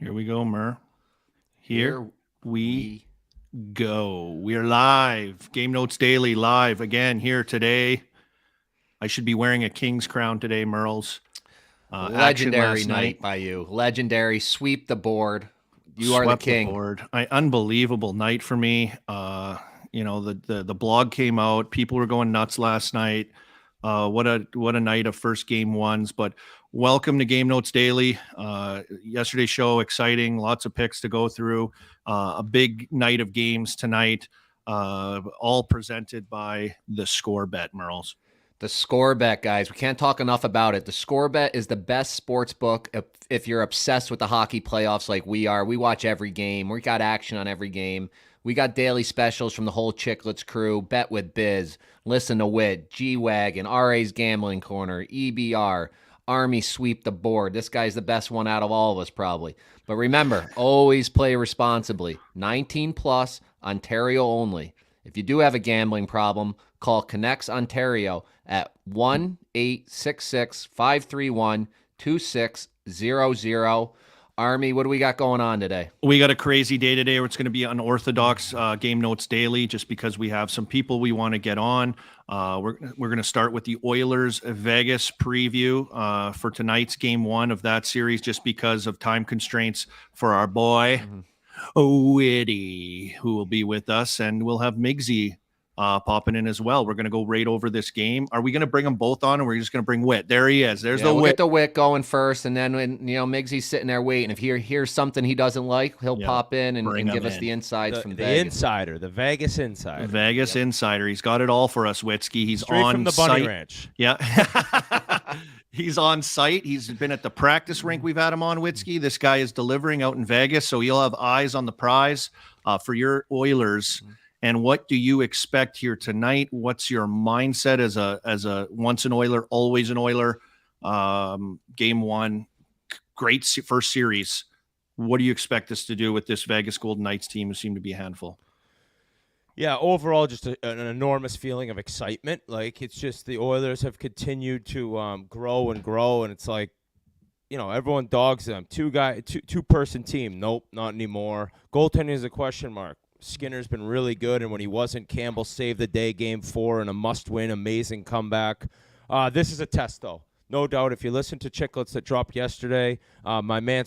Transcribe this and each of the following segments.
Here we go, Mur. Here we we go. We're live. Game Notes Daily live again here today. I should be wearing a King's crown today, Merles. legendary night by you. Legendary. Sweep the board. You are the Swept king. board. Unbelievable night for me. The blog came out. People were going nuts last night. What a night of first game ones. But welcome to Game Notes Daily. Yesterday's show, exciting. Lots of picks to go through. A big night of games tonight. All presented by the ScoreBet, Merles. The ScoreBet, guys. We can't talk enough about it. The ScoreBet is the best sports book if you're obsessed with the hockey playoffs like we are. We watch every game. We got action on every game. We got daily specials from the whole Chicklets crew. Bet with Biz, Listen to Wit, G-Wagon, RA's Gambling Corner, EBR, Army Sweep the Board. This guy's the best one out of all of us probably. But remember, always play responsibly. 19 plus, Ontario only. If you do have a gambling problem, call Connects Ontario at 1-866-531-2600. Army, what do we got going on today? We got a crazy day today. It's going to be unorthodox Game Notes Daily just because we have some people we want to get on. We're going to start with the Oilers Vegas preview for tonight's game one of that series just because of time constraints for our boy, Whitney, who will be with us. And we'll have Migsy popping in as well. We're going to go right over this game. Are we going to bring them both on, or we're just going to bring Whit? There he is. We'll get the Whit going first, and then when Migsy's sitting there waiting, if he hears something he doesn't like, he'll pop in and give us the insides from Vegas. The insider, the Vegas insider. Vegas insider. He's got it all for us, Witsky. He's straight on from the Bunny site. Ranch. Yeah. He's on site. He's been at the practice rink. We've had him on, Witsky. This guy is delivering out in Vegas, so you'll have eyes on the prize for your Oilers. And what do you expect here tonight? What's your mindset as a once an Oiler, always an Oiler? Game one, great first series. What do you expect us to do with this Vegas Golden Knights team who seem to be a handful? Yeah, overall, just an enormous feeling of excitement. Like, it's just the Oilers have continued to grow and grow, and it's like, everyone dogs them. Two-person team. Nope, not anymore. Goaltending is a question mark. Skinner's been really good, and when he wasn't, Campbell saved the day game 4 in a must-win, amazing comeback. This is a test, though. No doubt, if you listen to Chicklets that dropped yesterday, my man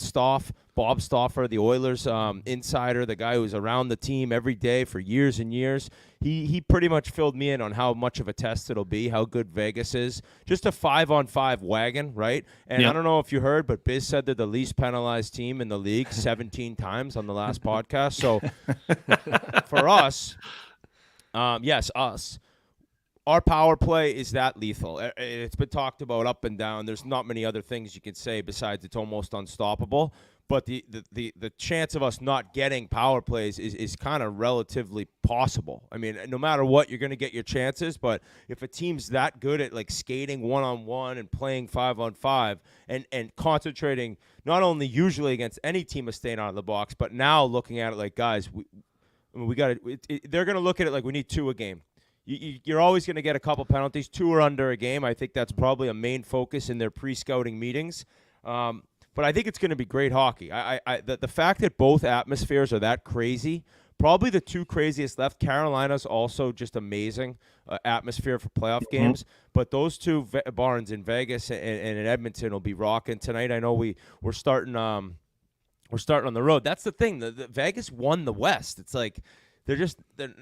Bob Stauffer, the Oilers insider, the guy who's around the team every day for years and years, he pretty much filled me in on how much of a test it'll be, how good Vegas is. Just a 5-on-5 wagon, right? And I don't know if you heard, but Biz said they're the least penalized team in the league 17 times on the last podcast. So for us, yes, us. Our power play is that lethal. It's been talked about up and down. There's not many other things you can say besides it's almost unstoppable. But the chance of us not getting power plays is kind of relatively possible. I mean, no matter what, you're going to get your chances. But if a team's that good at like skating 1-on-1 and playing 5-on-5 and concentrating not only usually against any team of staying out of the box, but now looking at it like, guys, we got it. They're going to look at it like we need 2 a game. You're always going to get a couple penalties, 2 or under a game. I think that's probably a main focus in their pre-scouting meetings. But I think it's going to be great hockey. The fact that both atmospheres are that crazy, probably the 2 craziest left. Carolina's also just amazing atmosphere for playoff games. But those 2 barns in Vegas and in Edmonton will be rocking tonight. I know we're starting on the road. That's the thing. The Vegas won the West. It's like they're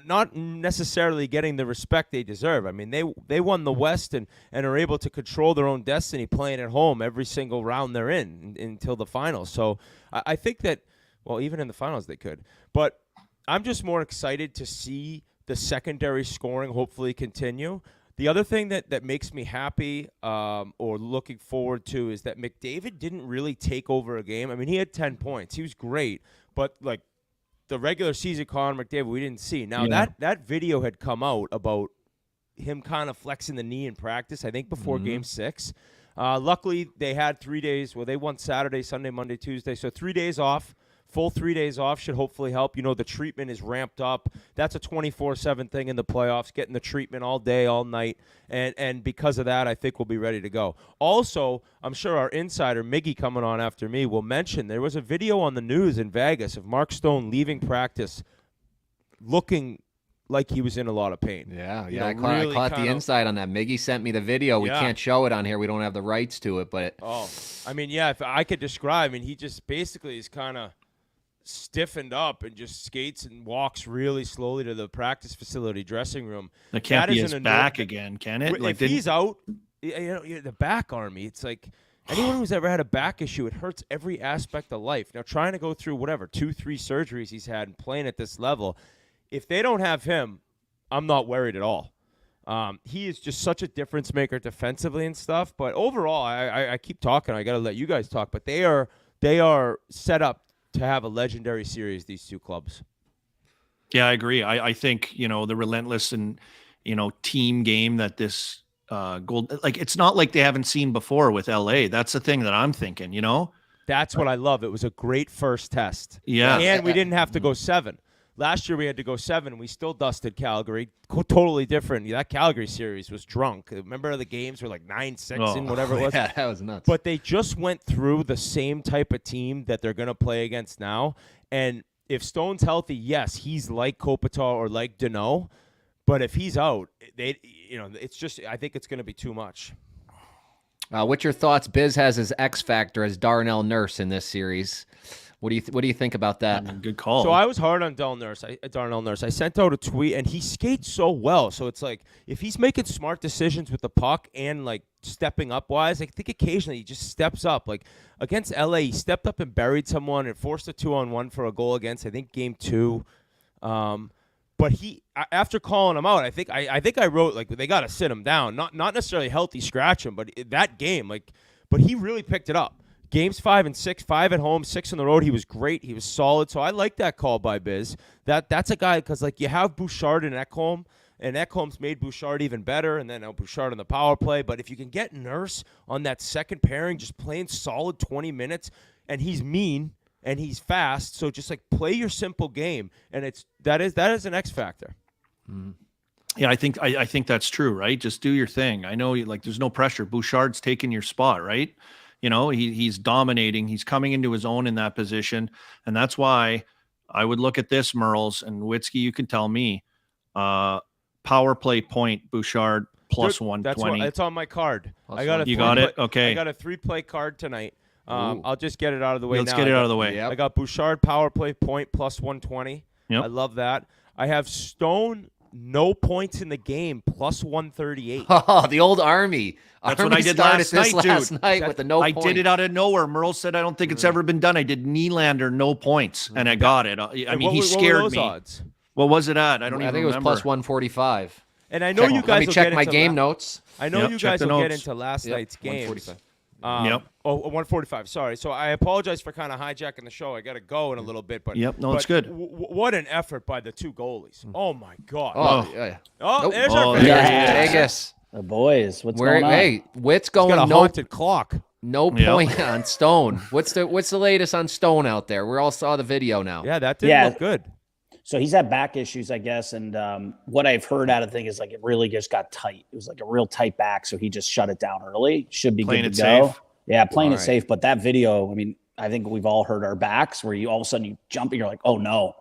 not necessarily getting the respect they deserve. I mean, they won the West and are able to control their own destiny playing at home every single round they're in until the finals. So I think that, well, even in the finals they could. But I'm just more excited to see the secondary scoring hopefully continue. The other thing that makes me happy or looking forward to is that McDavid didn't really take over a game. I mean, he had 10 points. He was great. But, like, the regular season Connor McDavid we didn't see. Now, that video had come out about him kind of flexing the knee in practice, I think before Game 6. Luckily, they had 3 days. Well, they won Saturday, Sunday, Monday, Tuesday. So 3 days off Full 3 days off should hopefully help. You know, the treatment is ramped up. That's a 24/7 thing in the playoffs, getting the treatment all day, all night. And because of that, I think we'll be ready to go. Also, I'm sure our insider, Miggy, coming on after me, will mention there was a video on the news in Vegas of Mark Stone leaving practice looking like he was in a lot of pain. Yeah, You yeah. know, I really caught kind the of- insight on that. Miggy sent me the video. We Yeah. can't show it on here. We don't have the rights to it, but Oh, I mean, yeah, if I could describe, I mean, he just basically is kind of stiffened up and just skates and walks really slowly to the practice facility dressing room. That can't That be is his an back enormous- again, can it? If he's out, you know, the back army, it's like anyone who's ever had a back issue, it hurts every aspect of life. Now, trying to go through whatever, 2-3 surgeries he's had and playing at this level, if they don't have him, I'm not worried at all. He is just such a difference maker defensively and stuff. But overall, I keep talking. I got to let you guys talk. But they are set up to have a legendary series, these two clubs. Yeah, I agree. I think, you know, the relentless and, you know, team game that this gold, like, it's not like they haven't seen before with LA. That's the thing that I'm thinking, you know? That's what I love. It was a great first test. Yeah. And we didn't have to go 7. Last year we had to go 7. We still dusted Calgary. Totally different. That Calgary series was drunk. Remember the games were like 9-6 and whatever it was? yeah, that was nuts. But they just went through the same type of team that they're going to play against now. And if Stone's healthy, yes, he's like Kopitar or like Deneau. But if he's out, it's just, I think it's going to be too much. What's your thoughts? Biz has his X factor as Darnell Nurse in this series. What do you think about that? Good call. So I was hard on Darnell Nurse. I sent out a tweet, and he skates so well. So it's like if he's making smart decisions with the puck and like stepping up wise, I think occasionally he just steps up. Like against LA, he stepped up and buried someone and forced a 2-on-1 for a goal against, I think, game 2. But he, after calling him out, I think I wrote like they got to sit him down, not necessarily healthy scratch him, but that game, but he really picked it up. Games 5 and 6, 5 at home, 6 on the road. He was great. He was solid. So I like that call by Biz. That's a guy because like you have Bouchard and Ekholm, and Ekholm's made Bouchard even better, and then Bouchard on the power play. But if you can get Nurse on that second pairing, just playing solid 20 minutes, and he's mean and he's fast, so just like play your simple game, and that is an X factor. Yeah, I think that's true, right? Just do your thing. I know there's no pressure. Bouchard's taking your spot, right? You know, he's dominating. He's coming into his own in that position. And that's why I would look at this, Merles and Witzke, you can tell me. Power play point, Bouchard plus 120. It's on my card. You got it? Okay. I got a 3-play card tonight. I'll just get it out of the way now. Let's get it out of the way. Yep. I got Bouchard power play point plus 120. Yep. I love that. I have Stone no points in the game plus 138. Oh, the old Army. That's Army what I did started last this night, last dude. night with the no I point. did it out of nowhere. Merle said, I don't think it's ever been done. I did Nylander, no points, and I got it. I mean, he scared what were those me. Odds? What was it at? I don't I even think it was remember. plus 145. And I know you guys Let me will check get my into game notes. I know Yep, you check guys the will get notes. into last night's games. 145. Yep. 145. Sorry. So I apologize for kind of hijacking the show. I got to go in a little bit, but Yep, no, it's good. What an effort by the two goalies! Oh my God! Oh, yeah. Oh, Nope. there's Oh, our there Vegas. it Yeah. is. Vegas. The boys, what's Where, going on? hey, Witt's Got a going haunted clock. no Yep. point on Stone. What's the latest on Stone out there? We all saw the video now. Yeah, that didn't Yeah. look good. So he's had back issues, I guess. And what I've heard out of the thing is like it really just got tight. It was like a real tight back. So he just shut it down early. Should be Playing good it to go. safe. Yeah, playing All it right. safe. But that video, I mean, I think we've all heard our backs where you all of a sudden you jump and you're like, oh no.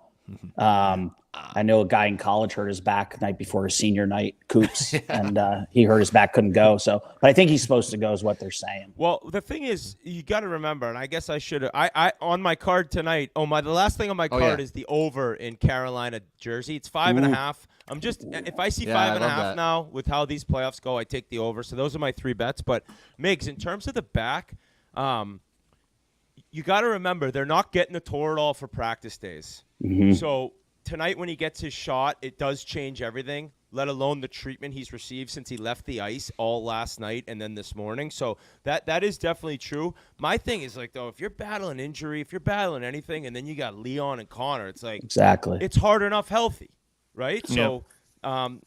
I know a guy in college hurt his back the night before his senior night, Coops, and he hurt his back, couldn't go. So, but I think he's supposed to go is what they're saying. Well, the thing is, you got to remember, and I guess I should have. I on my card tonight. The last thing on my card yeah. is the over in Carolina jersey. It's 5.5. I'm just if I see Yeah, I 5.5 love that. now with how these playoffs go, I take the over. So those are my 3 bets. But Migs, in terms of the back, you got to remember they're not getting the Toradol for practice days. So tonight when he gets his shot, it does change everything, let alone the treatment he's received since he left the ice all last night and then this morning. So that is definitely true. My thing is like, though, if you're battling injury, if you're battling anything, and then you got Leon and Connor, it's like Exactly. it's hard enough healthy, right? Yeah. So, I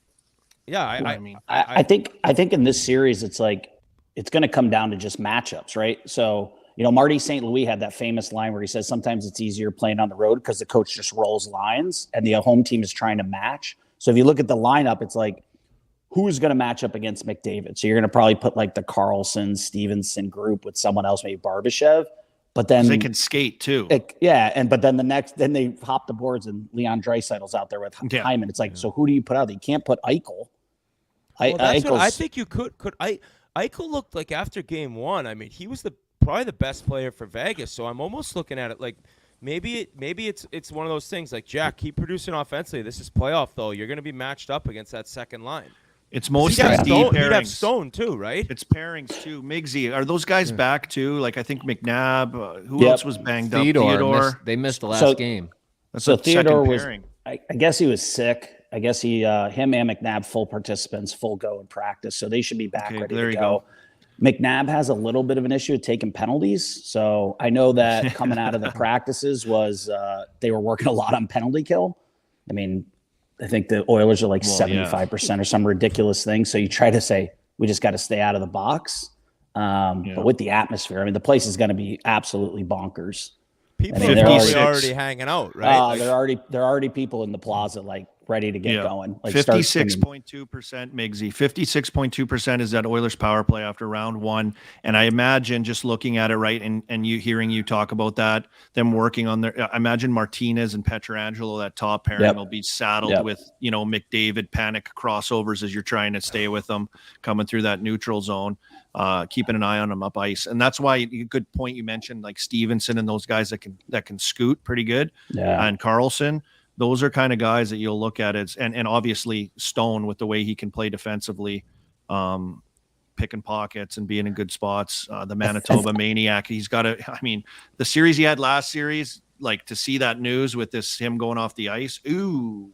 think in this series, it's like it's going to come down to just matchups, right? So Marty St. Louis had that famous line where he says sometimes it's easier playing on the road because the coach just rolls lines and the home team is trying to match. So if you look at the lineup, it's like, who's going to match up against McDavid? So you're going to probably put like the Carlson, Stevenson group with someone else, maybe Barbashev. But then they can skate too. But then they hop the boards and Leon Draisaitl's out there with Hyman. It's like, so who do you put out? You can't put Eichel. I think you could. Eichel looked like after game one. I mean, he was probably the best player for Vegas. So I'm almost looking at it like maybe it's one of those things like, Jack, keep producing offensively. This is playoff though. You're going to be matched up against that second line. It's mostly pairings. pairings. He'd have Stone too, right? It's pairings too. Migsy, are those guys back too? Like I think McNabb. Who else was banged up? Theodore. They missed the last game. That's so a Theodore second was. pairing. I guess he was sick. I guess him and McNabb full participants, full go in practice, so they should be back ready to go. McNabb has a little bit of an issue with taking penalties, so I know that coming out of the practices was they were working a lot on penalty kill. I mean, I think the Oilers are like 75% or some ridiculous thing. So you try to say, we just got to stay out of the box. But with the atmosphere, I mean, the place is going to be absolutely bonkers. People are already hanging out, right? There are already people in the plaza, like ready to get going. Like 56.2% Migsy. 56.2% is that Oilers power play after round one. And I imagine just looking at it, right, and you hearing you talk about that, them working on their, I imagine Martinez and Pietrangelo, that top pairing will be saddled with, McDavid panic crossovers as you're trying to stay with them coming through that neutral zone, keeping an eye on them up ice. And that's why, good point you mentioned, like Stevenson and those guys that can scoot pretty good. Yeah. And Carlson. Those are kind of guys that you'll look at it, and obviously Stone with the way he can play defensively, picking pockets and being in good spots. The Manitoba Maniac, he's got the series he had last series, like to see that news with him going off the ice. Ooh.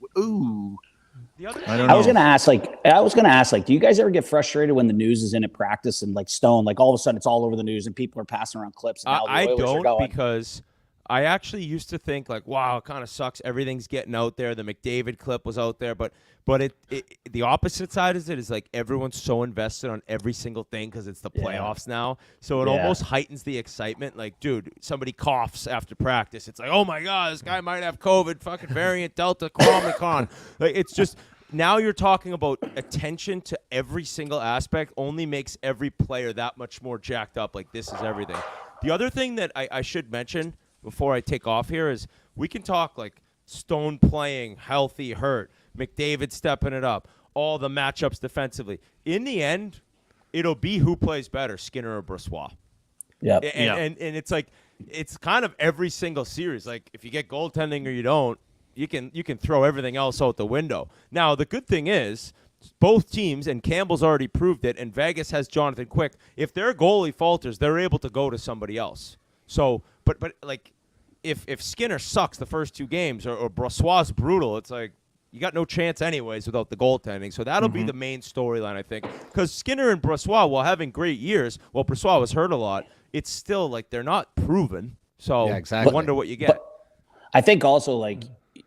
I was gonna ask, do you guys ever get frustrated when the news is in at practice and like Stone, like all of a sudden it's all over the news and people are passing around clips? And I don't, because I actually used to think like, wow, it kind of sucks. Everything's getting out there. The McDavid clip was out there, but the opposite side of it is like everyone's so invested on every single thing because it's the playoffs now. So it almost heightens the excitement. Like, dude, somebody coughs after practice. It's like, oh my God, this guy might have COVID, fucking variant Delta, Omicron. Like, it's just, now you're talking about attention to every single aspect only makes every player that much more jacked up. Like, this is everything. The other thing that I should mention before I take off here is we can talk like Stone playing, healthy, hurt, McDavid stepping it up, all the matchups defensively. In the end, it'll be who plays better, Skinner or Brossoit. Yeah. And it's like, it's kind of every single series. Like, if you get goaltending or you don't, you can throw everything else out the window. Now, the good thing is both teams, and Campbell's already proved it, and Vegas has Jonathan Quick. If their goalie falters, they're able to go to somebody else. So, but like, if Skinner sucks the first two games or Brossoit's brutal, it's like you got no chance anyways without the goaltending. So that'll be the main storyline, I think. Because Skinner and Brossoit, while having great years, while Brossoit was hurt a lot, it's still like they're not proven. So I wonder what you get. But I think also, like,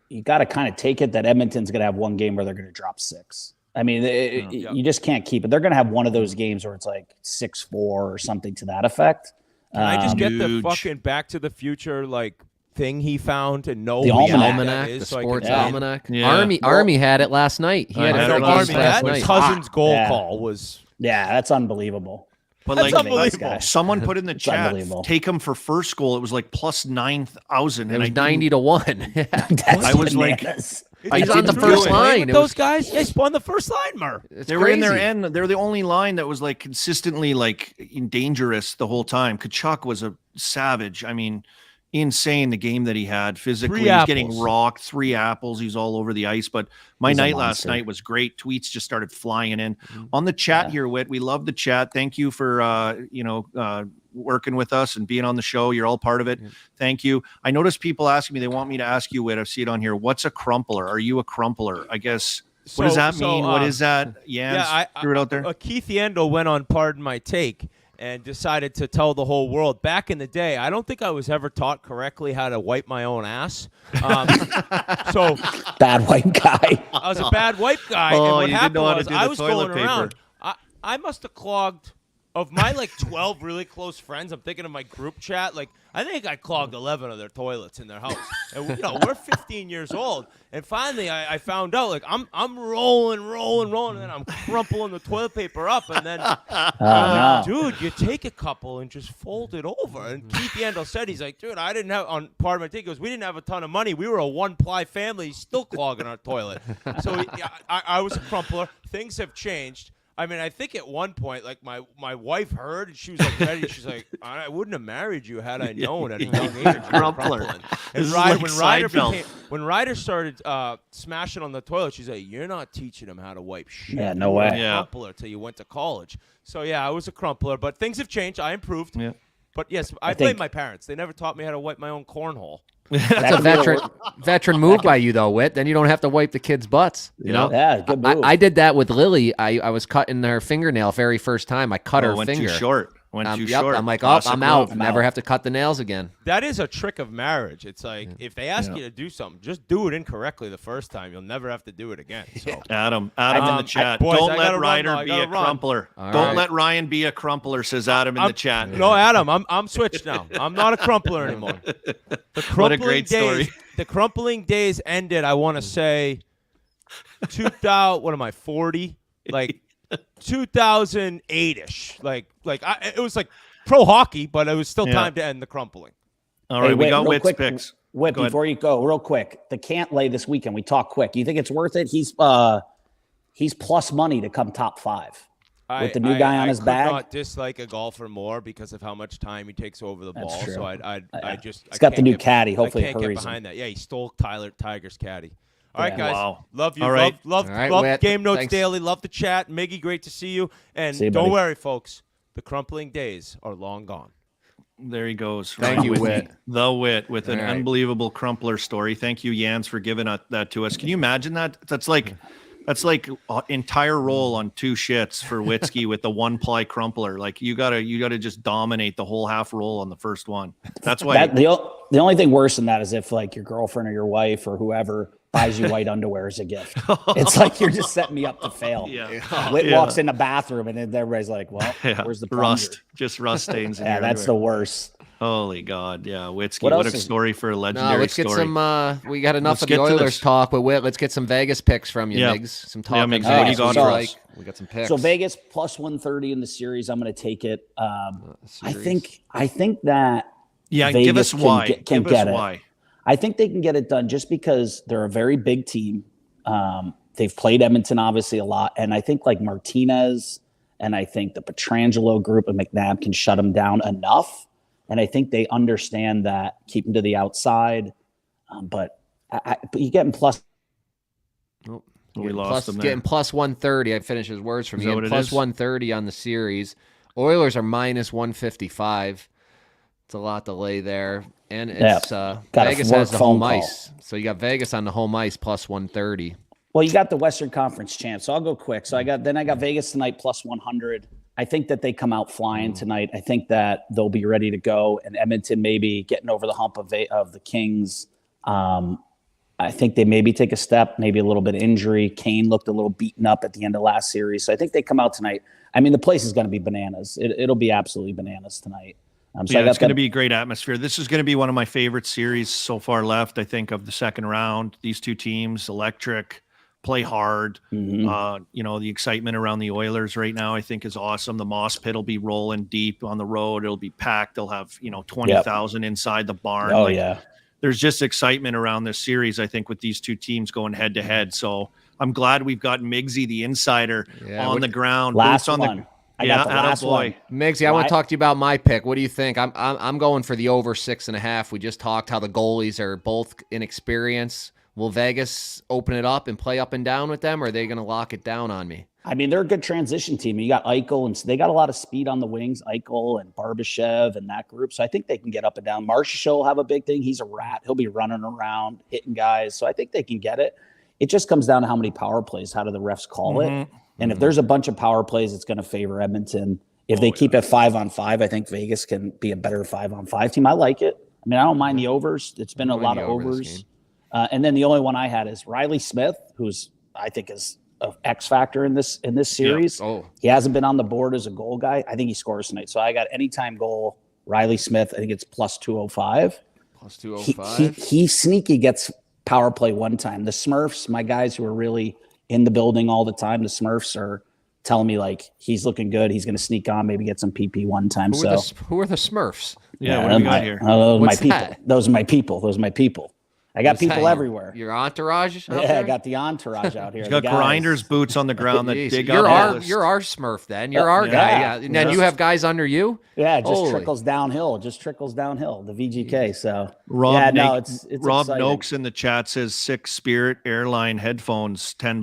you got to kind of take it that Edmonton's going to have one game where they're going to drop 6. I mean, you just can't keep it. They're going to have one of those games where it's like 6-4 or something to that effect. Can I just get the fucking Back to the Future like thing he found and know the almanac, the sports almanac? Yeah. Army had it last night. He had it last night. Cousin's goal call was that's unbelievable. But that's like unbelievable. Someone put in the chat, take him for first goal. It was like plus 9,000. It was 90-1. I was like, he's on the first line. Those guys, he's on the first line, Mur. They were in their end. They're the only line that was like consistently like dangerous the whole time. Kachuk was a savage. I mean, insane the game that he had physically. He's getting rocked, 3 apples. He's all over the ice. But my night last night was great. Tweets just started flying in on the chat here, Whit. We love the chat. Thank you for working with us and being on the show. You're all part of it. Thank you. I noticed people asking me, they want me to ask you, Whit, I see it on here. What's a crumpler? Are you a crumpler? I guess. What does that mean? What is that? I threw it out there. Keith Yandel went on Pardon My Take and decided to tell the whole world. Back in the day, I don't think I was ever taught correctly how to wipe my own ass. So bad wipe guy. I was a bad wipe guy. Oh, and what you didn't happened know how to was do the I was toilet going paper. around. I must have clogged of my like 12 really close friends, I'm thinking of my group chat. Like, I think I clogged 11 of their toilets in their house. And we're 15 years old. And finally, I found out, like, I'm rolling, and then I'm crumpling the toilet paper up. And then, dude, you take a couple and just fold it over. And Keith Yandel said, he's like, dude, I didn't have, on part of my take, he goes, we didn't have a ton of money. We were a one-ply family. He's still clogging our toilet. So I was a crumpler. Things have changed. I mean, I think at one point, like, my wife heard, and she was like ready. She's like, I wouldn't have married you had I known at a young age. Crumpler. And when Ryder started smashing on the toilet, she's like, you're not teaching him how to wipe shit. Yeah, no way. Crumpler till you went to college. So yeah, I was a crumpler, but things have changed. I improved. Yeah. But yes, I blame my parents. They never taught me how to wipe my own cornhole. That's a veteran move by you, though, Whit. Then you don't have to wipe the kids' butts. You know? Yeah, good move. I did that with Lily. I was cutting her fingernail very first time. I cut her finger. Went too short. I'm like, I'm out. Never have to cut the nails again. That is a trick of marriage. It's like, if they ask you to do something, just do it incorrectly the first time. You'll never have to do it again. So. Adam in the chat. Don't let Ryder be a crumpler. Don't let Ryan be a crumpler, says Adam in the chat. No, Adam, I'm switched now. I'm not a crumpler anymore. What a great story. The crumpling days ended, I want to say, 2000, what am I, 40? Like, 2008-ish. It was like pro hockey, but it was still time to end the crumpling. All right, we got Whit's picks. Whit, before you go, real quick, the can't lay this weekend. We talk quick. You think it's worth it? He's plus money to come top 5 with the new guy on his bag. I could not dislike a golfer more because of how much time he takes over the ball. True. So I just he's got the new caddy. Hopefully, I can't get behind that. Yeah, he stole Tiger's caddy. All right, guys. Wow. Love you. All right. Love Game Notes Daily. Love the chat. Miggy, great to see you. And don't worry, folks. The crumpling days are long gone. There he goes. Thank you, Whit. The Whit with an unbelievable crumpler story. Thank you, Jans, for giving that to us. Can you imagine that? That's like entire roll on 2 shits for Whiskey with the 1-ply crumpler. Like you gotta just dominate the whole half roll on the first one. That's why the only thing worse than that is if like your girlfriend or your wife or whoever buys you white underwear as a gift. It's like you're just setting me up to fail. Whit walks in the bathroom and then everybody's like, well, where's the plunger? Just rust stains in yeah, that's underwear. the worst. Holy God. Yeah, Whiskey. What a story for a legendary let's get story. We got enough of the Oilers talk, but Whit, let's get some Vegas picks from you, Migs. Some talk. Migs, what do you got for us? We got some picks. So Vegas plus 130 in the series. I'm going to take it. I think that Vegas give us why. Can get it. I think they can get it done just because they're a very big team. They've played Edmonton obviously a lot, and I think like Martinez and I think the Pietrangelo group and McNabb can shut them down enough. And I think they understand that, keep them to the outside. But you getting plus. Oh, we lost them there. Getting plus 130. I finished his words from you. Plus 130 on the series. Oilers are minus 155. It's a lot to lay there. And it's Vegas has the home ice. So you got Vegas on the home ice plus 130. Well, you got the Western Conference champs. So I'll go quick. So I got Vegas tonight plus 100. I think that they come out flying tonight. I think that they'll be ready to go. And Edmonton maybe getting over the hump of the Kings. I think they maybe take a step, maybe a little bit of injury. Kane looked a little beaten up at the end of last series. So I think they come out tonight. I mean, the place is going to be bananas. It'll be absolutely bananas tonight. So it's going to be a great atmosphere. This is going to be one of my favorite series so far left, I think, of the second round. These two teams, electric, play hard. The excitement around the Oilers right now, I think, is awesome. The Moss Pit will be rolling deep on the road. It'll be packed. They'll have 20,000 inside the barn. There's just excitement around this series, I think, with these two teams going head to head. So I'm glad we've got Miggsy, the insider, on the ground. Last one. I got the last one. Miggsy, I want to talk to you about my pick. What do you think? I'm going for the over 6.5. We just talked how the goalies are both inexperienced. Will Vegas open it up and play up and down with them, or are they going to lock it down on me? I mean, they're a good transition team. You got Eichel, and they got a lot of speed on the wings, Eichel and Barbashev and that group. So I think they can get up and down. Marchessault will have a big thing. He's a rat. He'll be running around, hitting guys. So I think they can get it. It just comes down to how many power plays. How do the refs call it? And if there's a bunch of power plays, it's going to favor Edmonton. If they keep it 5-on-5, I think Vegas can be a better 5-on-5 team. I like it. I mean, I don't mind the overs. It's been a lot of overs. And then the only one I had is Riley Smith, who's I think is X factor in this series. Yeah. Oh, He hasn't been on the board as a goal guy. I think he scores tonight. So I got anytime goal. Riley Smith. I think it's plus 205. plus 205. He sneaky gets power play one time. The Smurfs, my guys who are really in the building all the time, the Smurfs are telling me like he's looking good. He's going to sneak on, maybe get some PP one time. Who are the Smurfs? Yeah, what do we got here? Those are my people. I got people everywhere. Your entourage? Yeah, I got the entourage out here. He's got grinders boots on the ground that dig you're up. you're our Smurf then. You're our guy. Yeah. And then you have guys under you? Yeah, it just trickles downhill. The VGK. So Rob it's Rob exciting. Noakes in the chat says 6 Spirit Airline headphones, $10.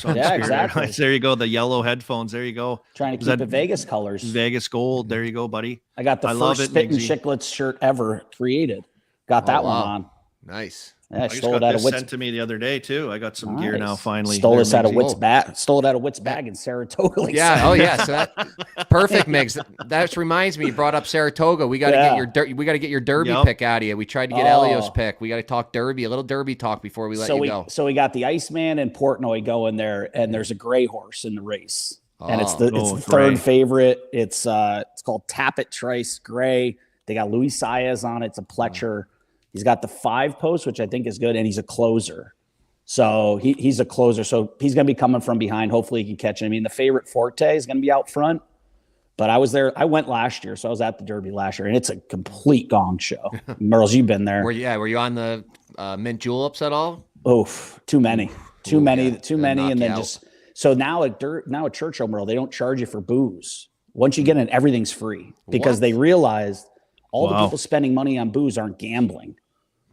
On Yeah, Spirit exactly. Airlines. There you go. The yellow headphones. There you go. Trying to keep the Vegas colors. Vegas gold. There you go, buddy. I got the first Spit and Chicklets shirt ever created. Got that one on. Nice. Yeah, I just got this sent to me the other day too. I got some gear now finally. Stole it out of Witt's bag in Saratoga. Yeah. Oh yeah. So that perfect, Migs. That reminds me. You brought up Saratoga. We got to get your Derby pick out of you. We tried to get Elio's pick. We got to talk Derby. A little Derby talk before we let you go. So we got the Iceman and Portnoy going there, and there's a gray horse in the race, and it's the third favorite. It's called Tappet Trice Gray. They got Luis Saez on it. It's a Pletcher. He's got the 5 post, which I think is good, and he's a closer. So he's a closer. So he's going to be coming from behind. Hopefully he can catch it. I mean, the favorite Forte is going to be out front. But I was there. I went last year, so I was at the Derby last year, and it's a complete gong show. Merles, you've been there. Were you on the mint juleps at all? Oof, too many, and then just so now at Churchill, Merle, they don't charge you for booze. Once you get in, everything's free because they realized all the people spending money on booze aren't gambling.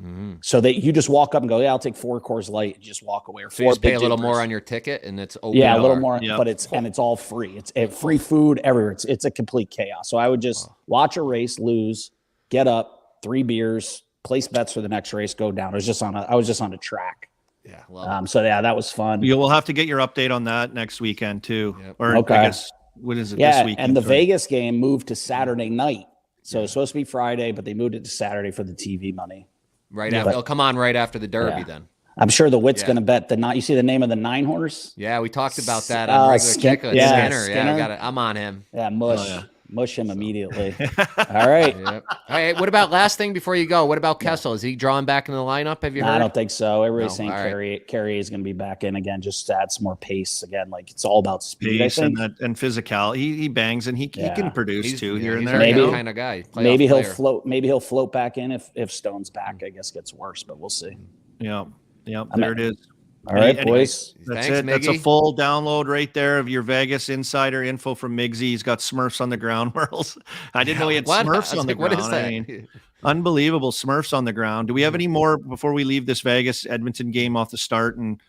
Mm-hmm. So that you just walk up and go, yeah, I'll take 4 Coors Light and just walk away. Or so you just pay a little more on your ticket and it's open. Yeah, a little more, but it's all free. It's free food everywhere. It's a complete chaos. So I would just watch a race, lose, get up, 3 beers, place bets for the next race, go down. I was just on a track. Yeah. So yeah, that was fun. You will have to get your update on that next weekend too. Yep. Or I guess what is it this weekend? And the Vegas game moved to Saturday night. So it's supposed to be Friday, but they moved it to Saturday for the TV money. Right after, they'll come on right after the Derby then. I'm sure the Witt's going to bet the 9. You see the name of the 9 horse? Yeah, we talked about that on regular Skinner. Skinner. Yeah, I got it. I'm on him. Yeah, mush him immediately. All right. Yep. All right. What about last thing before you go? What about Kessel? Is he drawing back in the lineup? Have you heard? I don't think so. Everybody's saying Carrier is going to be back in again, just to add some more pace again. Like it's all about speed. Pace and physical. He bangs and he can produce too here and there. Maybe kind of guy. Maybe he'll float. Maybe he'll float back in if Stone's back. I guess gets worse, but we'll see. Yeah. There it is. All right, boys. That's Thanks, it. That's a full download right there of your Vegas insider info from Miggsy. He's got Smurfs on the ground, Merles. I didn't know he had Smurfs on the ground. What is that? I mean, unbelievable Smurfs on the ground. Do we have any more before we leave this Vegas Edmonton game off the start and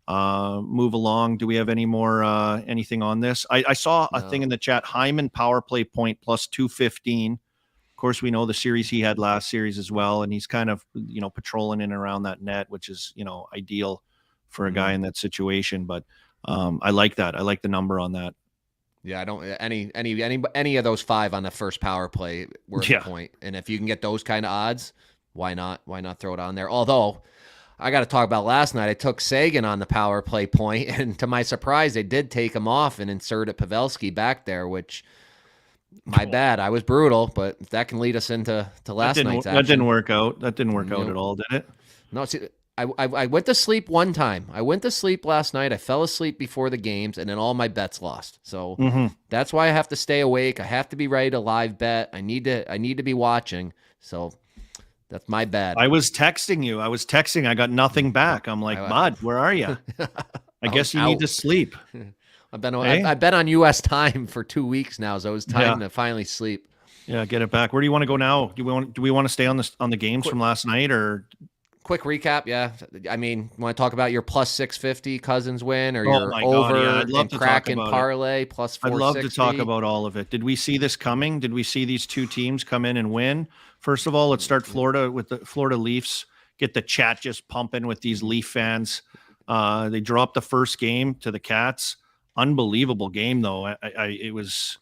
move along? Do we have any more anything on this? I saw a thing in the chat. Hyman power play point plus 215. Of course, we know the series he had last series as well, and he's kind of patrolling in and around that net, which is ideal for a guy in that situation. But I like that. I like the number on that. Yeah, I don't any of those 5 on the first power play worth a point. And if you can get those kind of odds, why not? Why not throw it on there? Although I got to talk about last night. I took Sagan on the power play point, and to my surprise, they did take him off and inserted Pavelski back there, which my bad. I was brutal, but that can lead us into last night's action. That didn't work out. That didn't work out at all, did it? No, see, I went to sleep one time. I went to sleep last night. I fell asleep before the games, and then all my bets lost. So that's why I have to stay awake. I have to be ready to live bet. I need to be watching. So that's my bad. I was texting you. I got nothing back. I'm like, Mud, where are you? I guess you need to sleep. I've been on U.S. time for 2 weeks now, so it was time to finally sleep. Yeah, get it back. Where do you want to go now? Do we want to stay on the games from last night or? Quick recap, yeah. I mean, want to talk about your plus 650 Cousins win or your over and Kraken parlay plus 460? I'd love to talk about all of it. Did we see this coming? Did we see these 2 teams come in and win? First of all, let's start Florida with the Florida Leafs. Get the chat just pumping with these Leaf fans. They dropped the first game to the Cats. Unbelievable game, though. It was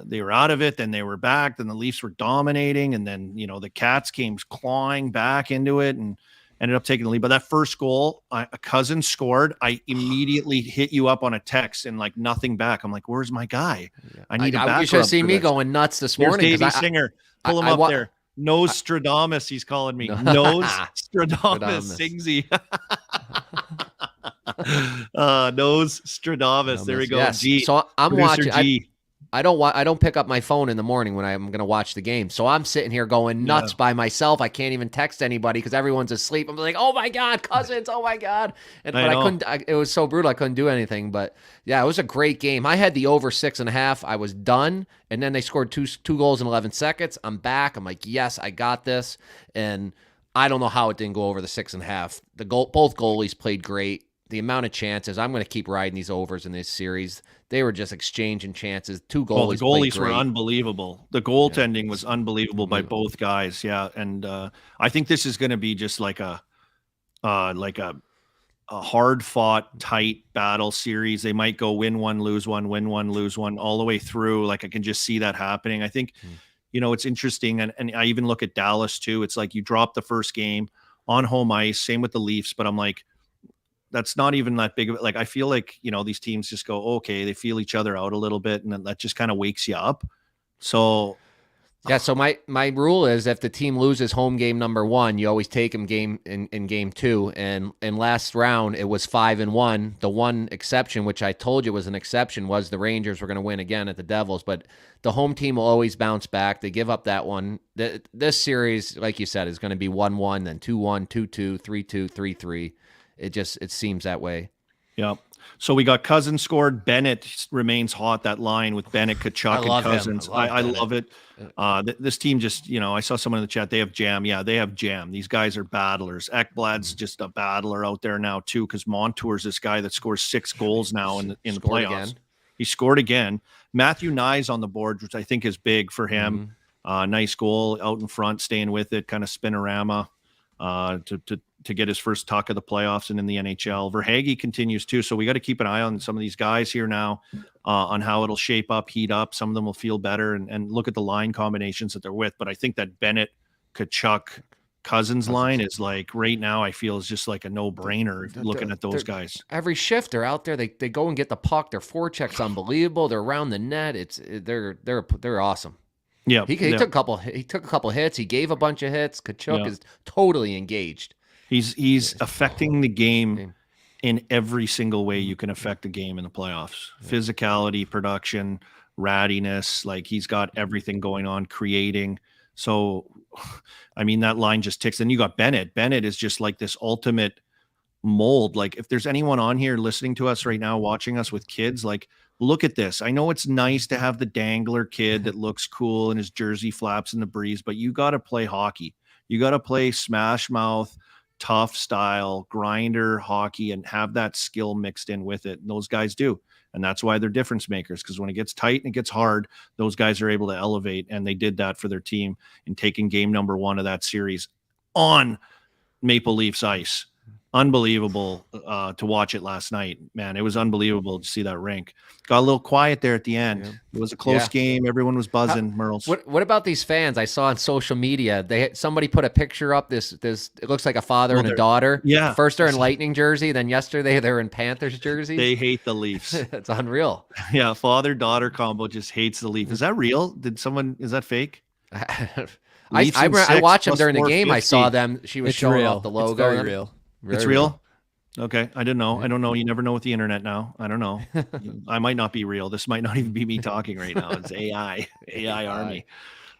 they were out of it, then they were back, then the Leafs were dominating, and then the Cats came clawing back into it, and ended up taking the lead. But that first goal, a cousin scored. I immediately hit you up on a text and like nothing back. I'm like, where's my guy? I need a back You should have rub seen for me this. going nuts this There's morning. Davey Singer. Pull him up there. Nostradamus, he's calling me. Nostradamus, Singsy. Nostradamus. There we go. Yes. G. So I'm Producer watching. G. I don't pick up my phone in the morning when I'm going to watch the game. So I'm sitting here going nuts by myself. I can't even text anybody because everyone's asleep. I'm like, oh my God, Cousins. Oh my God. But I couldn't, it was so brutal. I couldn't do anything, but yeah, it was a great game. I had the over 6.5. I was done. And then they scored two goals in 11 seconds. I'm back. I'm like, yes, I got this. And I don't know how it didn't go over the 6.5. Both goalies played great. The amount of chances, I'm going to keep riding these overs in this series. They were just exchanging chances. Two goalies. The goalies were unbelievable. The goaltending was unbelievable by both guys. Yeah, and I think this is going to be just like a hard fought, tight battle series. They might go win one, lose one, win one, lose one, all the way through. Like I can just see that happening. I think, it's interesting, and I even look at Dallas too. It's like you drop the first game on home ice. Same with the Leafs, but I'm like, that's not even that big of it. Like, I feel like, these teams just go, okay, they feel each other out a little bit, and then that just kind of wakes you up. So, yeah. So my rule is if the team loses home game number 1, you always take them in game 2. And in last round, it was 5-1. The one exception, which I told you was an exception, was the Rangers were going to win again at the Devils. But the home team will always bounce back. They give up that one. This series, like you said, is going to be 1-1, then 2-1, 2-2, 3-2, 3-3. It seems that way. Yeah. So we got Cousins scored. Bennett remains hot, that line with Bennett, Kachuk, and Cousins. I love it. This team just, I saw someone in the chat. They have jam. Yeah, they have jam. These guys are battlers. Ekblad's just a battler out there now too, because Montour's this guy that scores 6 goals now in the playoffs. Again. He scored again. Matthew Nye's on the board, which I think is big for him. Nice goal out in front, staying with it, kind of spinorama to get his first tuck of the playoffs and in the NHL. Verhaeghe continues too. So we got to keep an eye on some of these guys here now on how it'll shape up, heat up. Some of them will feel better and look at the line combinations that they're with. But I think that Bennett, Kachuk, Cousins line is like right now, I feel is just like a no brainer looking at those guys. Every shift they're out there, they go and get the puck. Their forecheck's unbelievable. They're around the net. They're awesome. Yeah. He took a couple hits. He gave a bunch of hits. Kachuk is totally engaged. He's affecting the game in every single way you can affect a game in the playoffs. Physicality, production, rattiness, like he's got everything going on, creating. So, I mean, that line just ticks. Then you got Bennett. Bennett is just like this ultimate mold. Like if there's anyone on here listening to us right now, watching us with kids, like look at this. I know it's nice to have the dangler kid that looks cool and his jersey flaps in the breeze, but you got to play hockey. You got to play smash mouth, tough style, grinder hockey, and have that skill mixed in with it. And those guys do. And that's why they're difference makers, because when it gets tight and it gets hard, those guys are able to elevate. And they did that for their team in taking game number 1 of that series on Maple Leafs ice. Unbelievable to watch it last night, man. It was unbelievable to see that rink. Got a little quiet there at the end. It was a close game. Everyone was buzzing. Merles. What about these fans? I saw on social media. Somebody put a picture up. This it looks like a father and a daughter. Yeah. First they're in Lightning jersey, then yesterday they're in Panthers jersey. They hate the Leafs. It's unreal. Yeah, father-daughter combo just hates the Leafs. Is that real? Is that fake? I watched them during the game. I saw them. She was showing off the logo. It's very real. It's real? Okay. I didn't know. I don't know. You never know with the internet now. I don't know. I might not be real. This might not even be me talking right now. It's AI army.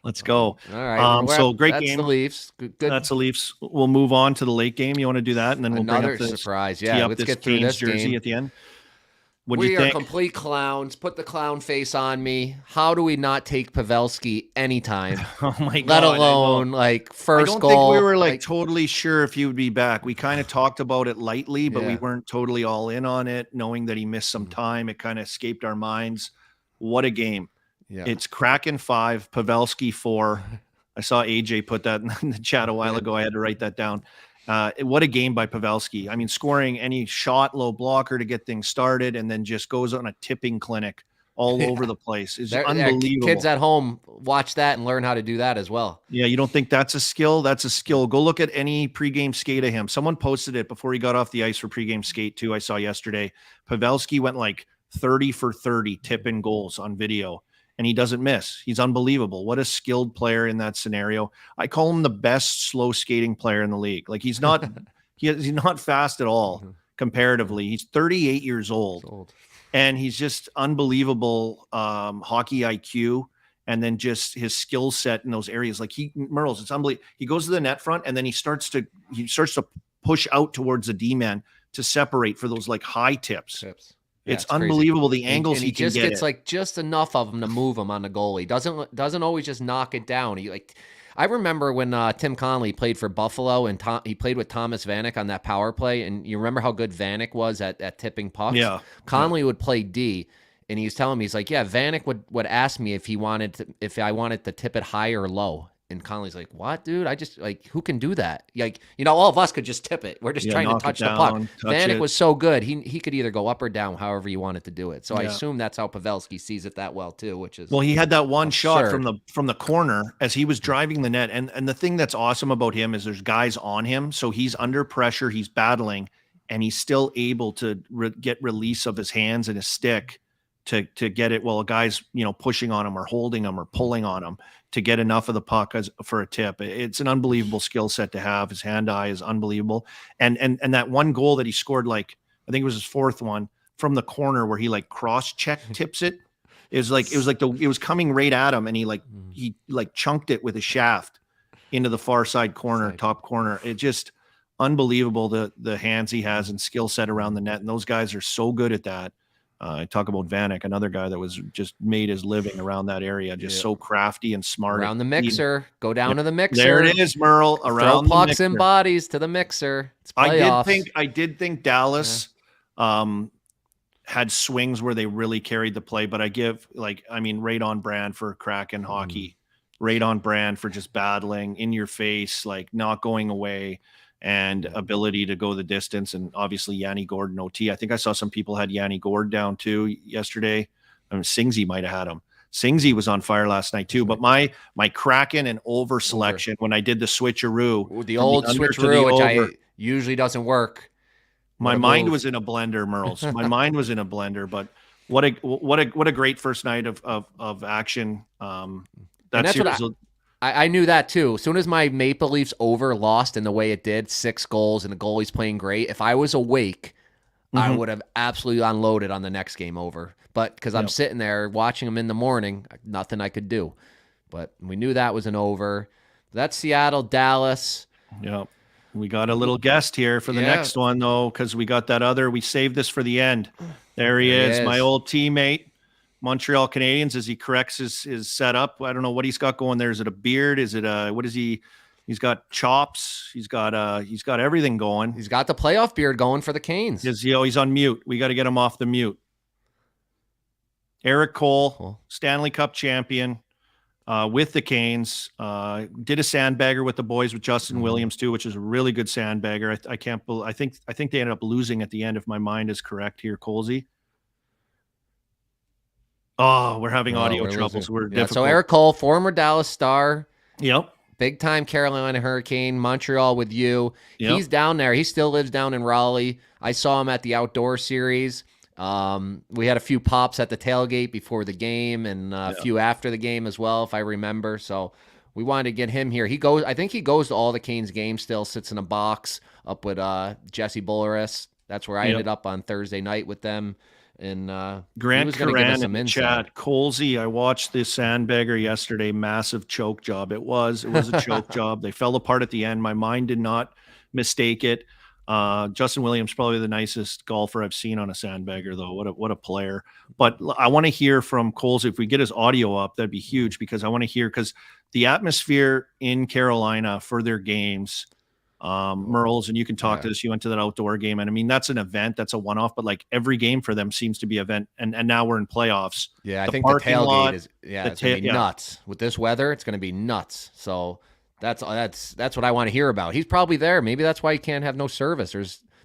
Let's go. All right. So great that's game. The Leafs. Good. That's the Leafs. We'll move on to the late game. You want to do that? And then we'll Another bring up surprise. Yeah. Let's get through this jersey game. at the end. We are complete clowns. Put the clown face on me. How do we not take Pavelski anytime? Oh my God. Let alone like first I don't goal. think we were like totally sure if he would be back. We kind of talked about it lightly, but we weren't totally all in on it, knowing that he missed some time. It kind of escaped our minds. What a game. Yeah. It's Kraken 5, Pavelski 4. I saw AJ put that in the chat a while ago. I had to write that down. What a game by Pavelski. I mean, scoring any shot, low blocker to get things started, and then just goes on a tipping clinic all over the place. It's There- unbelievable. Kids at home watch that and learn how to do that as well. Yeah, you don't think that's a skill? That's a skill. Go look at any pregame skate of him. Someone posted it before he got off the ice for pregame skate too. I saw yesterday. Pavelski went like 30 for 30 tip-in goals on video, and he doesn't miss. He's unbelievable. What a skilled player in that scenario. I call him the best slow skating player in the league. Like he's not he's not fast at all comparatively. He's 38 years old. And he's just unbelievable hockey IQ, and then just his skill set in those areas. Like Merles, it's unbelievable. He goes to the net front, and then he starts to push out towards the D-man to separate for those like high tips. Yeah, it's unbelievable crazy. the angles and he can just get gets like just enough of him to move him on the goalie. Doesn't always just knock it down. I remember when Tim Connolly played for Buffalo, and he played with Thomas Vanek on that power play, and you remember how good Vanek was at tipping pucks? Yeah. Connolly would play D, and he was telling me, he's like, yeah, Vanek would ask me if I wanted to tip it high or low. And Connolly's like, what, dude? I just, like, who can do that? Like, all of us could just tip it. We're just trying to touch the puck. Vanek was so good. He could either go up or down, however you wanted to do it. So I assume that's how Pavelski sees it that well too, which is, well, he had that one shot absurd. from the corner as he was driving the net. And the thing that's awesome about him is there's guys on him. So he's under pressure, he's battling, and he's still able to get release of his hands and his stick to get it. Well, a guy's, pushing on him or holding him or pulling on him to get enough of the puck for a tip. It's an unbelievable skill set to have. His hand-eye is unbelievable. And that one goal that he scored, like, I think it was his fourth one from the corner where he like cross-check tips it. It was coming right at him, and he chunked it with a shaft into the far side corner, top corner. It just unbelievable the hands he has and skill set around the net. And those guys are so good at that. I talk about Vanek, another guy that was just made his living around that area, just so crafty and smart. Around the mixer. Go down to the mixer. There it is, Merle. Around Throw the pucks mixer. and bodies to the mixer. It's playoffs. I did think Dallas had swings where they really carried the play, but right on brand for Kraken hockey, right on brand for just battling in your face, like not going away, and ability to go the distance. And obviously Yanni Gordon OT. I think I saw some people had Yanni Gord down too yesterday. Singsy might have had him. Singsy was on fire last night too. But my Kraken and over selection when I did the switcheroo, the old switcheroo, which usually doesn't work. My mind was in a blender, Merles. My mind was in a blender. But what a great first night of action. I knew that too. As soon as my Maple Leafs over lost in the way it did, 6 goals and the goalie's playing great, if I was awake, I would have absolutely unloaded on the next game over. But because I'm sitting there watching them in the morning, nothing I could do. But we knew that was an over. That's Seattle, Dallas. Yep. We got a little guest here for the next one, though, because we got that other. We saved this for the end. There he is, my old teammate. Montreal Canadiens, as he corrects his setup. I don't know what he's got going there. Is it a beard? Is it what is he? He's got chops. He's got everything going. He's got the playoff beard going for the Canes. He's on mute. We got to get him off the mute. Eric Cole, Stanley Cup champion with the Canes. Did a sandbagger with the boys with Justin Williams too, which is a really good sandbagger. I can't believe. I think they ended up losing at the end, if my mind is correct here, Colsey. Oh, we're having audio troubles. We're difficult. So Eric Cole, former Dallas Star. Yep. Big time Carolina Hurricane, Montreal with you. Yep. He's down there. He still lives down in Raleigh. I saw him at the outdoor series. We had a few pops at the tailgate before the game and a few after the game as well, if I remember. So we wanted to get him here. I think he goes to all the Canes games still, sits in a box up with Jesse Bulleris. That's where I ended up on Thursday night with them. And Grant Curran in the chat. Colsey, I watched this sandbagger yesterday. Massive choke job. It was a choke job. They fell apart at the end. My mind did not mistake it. Justin Williams, probably the nicest golfer I've seen on a sandbagger, though. What a player. But I want to hear from Colsey. If we get his audio up, that'd be huge, because I want to hear, because the atmosphere in Carolina for their games, Merles, and you can talk to this. You went to that outdoor game, and I mean, that's an event, that's a one-off, but like every game for them seems to be an event, and now we're in playoffs. Yeah, I think the tailgate is it's gonna be nuts. With this weather, it's gonna be nuts. So that's what I want to hear about. He's probably there. Maybe that's why he can't have no service.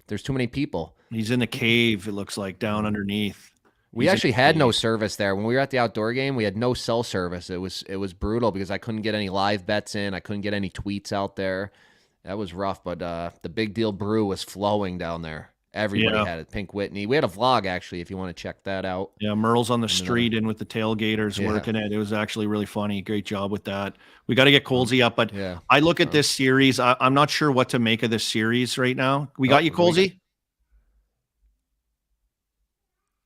There's too many people. He's in the cave, it looks like, down underneath. We He's actually in had no Vegas. service there. When we were at the outdoor game, we had no cell service. It was brutal because I couldn't get any live bets in. I couldn't get any tweets out there. That was rough, but the Big Deal Brew was flowing down there. Everybody Yeah. had it. Pink Whitney. We had a vlog, actually, if you want to check that out. Yeah, Merle's on the Another- street and with the tailgaters Yeah. working it. It was actually really funny. Great job with that. We got to get Colsey up, but Yeah. I look at this series. I'm not sure what to make of this series right now. We Oh, got you, what do we Colsey?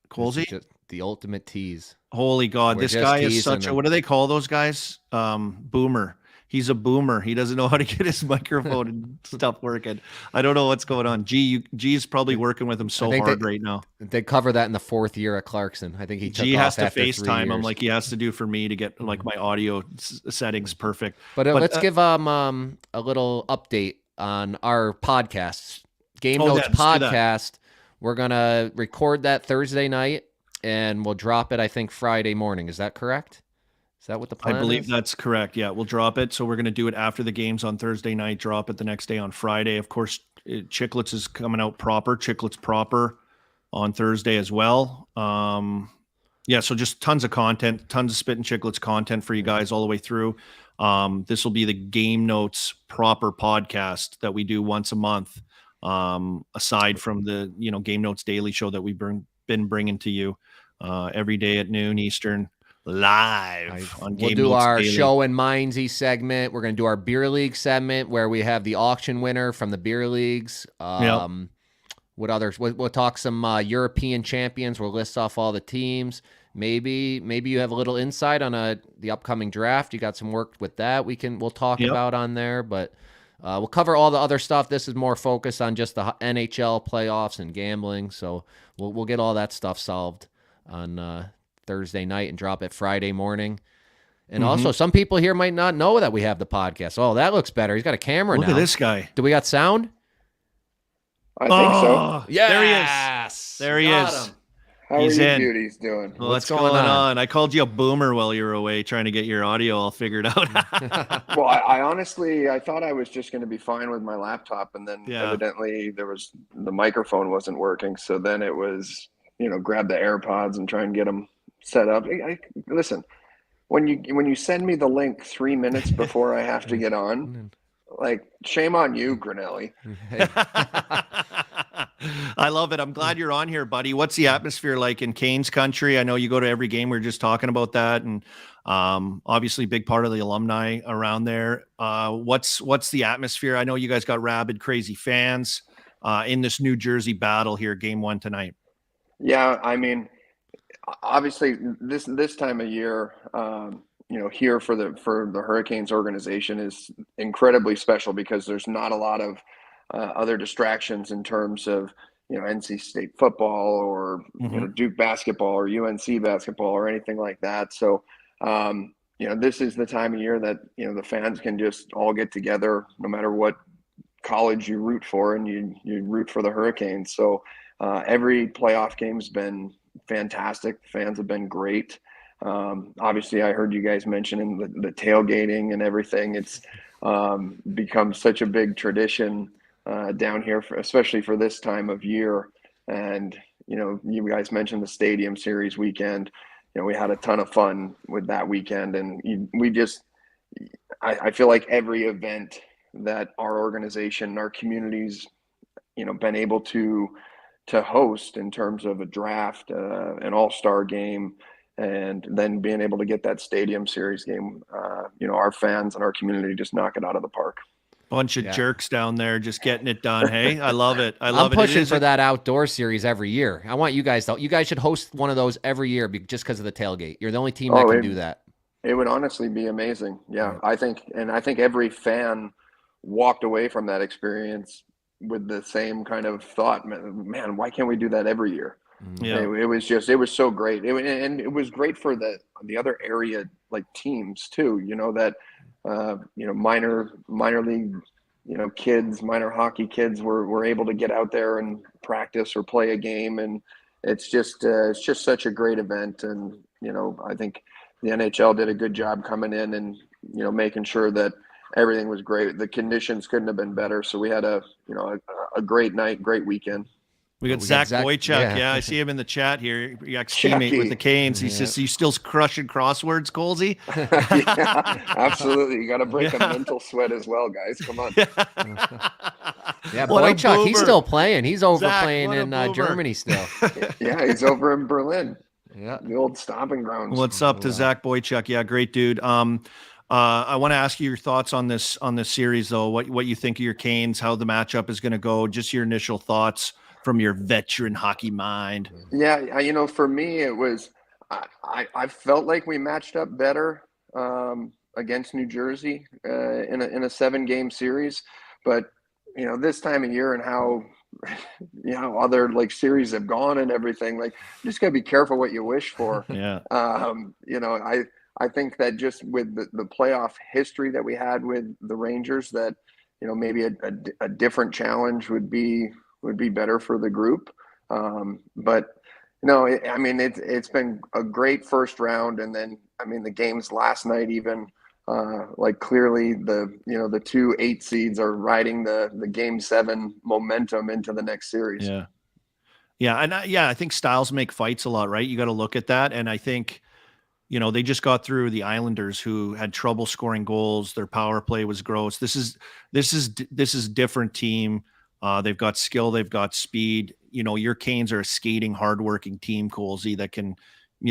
This Colsey? is just the ultimate tease. Holy God, We're this just guy is teasing such a, him. what do they call those guys? Boomer. He's a boomer. He doesn't know how to get his microphone and stuff working. I don't know what's going on. G's probably working with him so think hard right now. They cover that in the 4th year at Clarkson. I think he took G off has to after 3 FaceTime him years. like he has to do for me to get like my audio settings perfect. But let's give a little update on our podcasts. Game Oh, Notes yeah, let's do that. podcast. We're gonna record that Thursday night, and we'll drop it, I think, Friday morning. Is that correct? Is that what the plan I believe is? that's correct. Yeah, we'll drop it. So we're going to do it after the games on Thursday night, drop it the next day on Friday. Of course, Chicklets is coming out proper. Chicklets proper on Thursday as well. Yeah, so just tons of content, tons of Spit and Chicklets content for you guys all the way through. This will be the Game Notes proper podcast that we do once a month, aside from the Game Notes Daily Show that we've been bringing to you every day at noon Eastern. Live on We'll Game do Notes our Daily. show and Mindsy segment. We're going to do our beer league segment where we have the auction winner from the beer leagues. What others? We'll talk some European champions. We'll list off all the teams. Maybe you have a little insight on the upcoming draft. You got some work with that. We'll talk about on there, but we'll cover all the other stuff. This is more focused on just the NHL playoffs and gambling. So we'll get all that stuff solved on Thursday night and drop it Friday morning. And also, some people here might not know that we have the podcast. Oh, that looks better. He's got a camera Look now. at this guy. Do we got sound? I think so. Yeah, There he is. There he is. How He's are you in. beauties doing? Well, What's what's going going on? on? I called you a boomer while you were away trying to get your audio all figured out. Well, I honestly, I thought I was just going to be fine with my laptop, and then Yeah. evidently the microphone wasn't working. So then it was, grab the AirPods and try and get them set up. Listen, when you send me the link 3 minutes before I have to get on, like, shame on you, Grinelli. Hey, I love it. I'm glad you're on here, buddy. What's the atmosphere like in Canes country? I know you go to every game. We were just talking about that, and obviously big part of the alumni around there. What's the atmosphere? I know you guys got rabid, crazy fans in this New Jersey battle here, game 1 tonight. Yeah, I mean, obviously this time of year, here for the Hurricanes organization is incredibly special because there's not a lot of other distractions in terms of NC State football or Duke basketball or UNC basketball or anything like that. So this is the time of year that the fans can just all get together, no matter what college you root for, and you root for the Hurricanes. So every playoff game's been fantastic. Fans have been great. Obviously, I heard you guys mentioning the tailgating and everything. It's become such a big tradition down here, especially for this time of year. And, you guys mentioned the Stadium Series weekend. We had a ton of fun with that weekend. And I feel like every event that our organization, our communities, been able to host in terms of a draft, an all-star game, and then being able to get that Stadium Series game, our fans and our community just knock it out of the park. Bunch of jerks down there just getting it done. Hey, I love it. I love I'm pushing it. for that outdoor series every year. I want you guys you guys should host one of those every year just because of the tailgate. You're the only team that can do that. It would honestly be amazing. Yeah, I think every fan walked away from that experience with the same kind of thought, man, why can't we do that every year? Yeah. It was so great. And it was great for the other area, like, teams too, that, minor league, kids, minor hockey kids were able to get out there and practice or play a game. And it's just such a great event. And, I think the NHL did a good job coming in and, making sure that everything was great. The conditions couldn't have been better. So we had a great night, great weekend. We got Zach Boychuk. Yeah, I see him in the chat here. Your ex-teammate with the Canes. He's still crushing crosswords, Colsey. Yeah, absolutely. You got to break a mental sweat as well, guys. Come on. Yeah, Boychuk, he's still playing. He's over Zach, playing in Germany still. Yeah, he's over in Berlin. Yeah, the old stomping grounds. What's up to Zach Boychuk? Yeah, great dude. I want to ask you your thoughts on this series, though. What you think of your Canes? How the matchup is going to go? Just your initial thoughts from your veteran hockey mind. Yeah, for me, it was I felt like we matched up better against New Jersey in a 7-game series, but this time of year and how other like series have gone and everything, like you just gotta be careful what you wish for. Yeah. I think that just with the playoff history that we had with the Rangers, that maybe a different challenge would be better for the group. But it's been a great first round, and then the games last night even clearly the 2 8 seeds are riding the game 7 momentum into the next series. Yeah, and I think styles make fights a lot, right? You got to look at that, and I think they just got through the Islanders, who had trouble scoring goals. Their power play was gross. This is different team. They've got skill. They've got speed. Your Canes are a skating, hardworking team, Colsey, that can,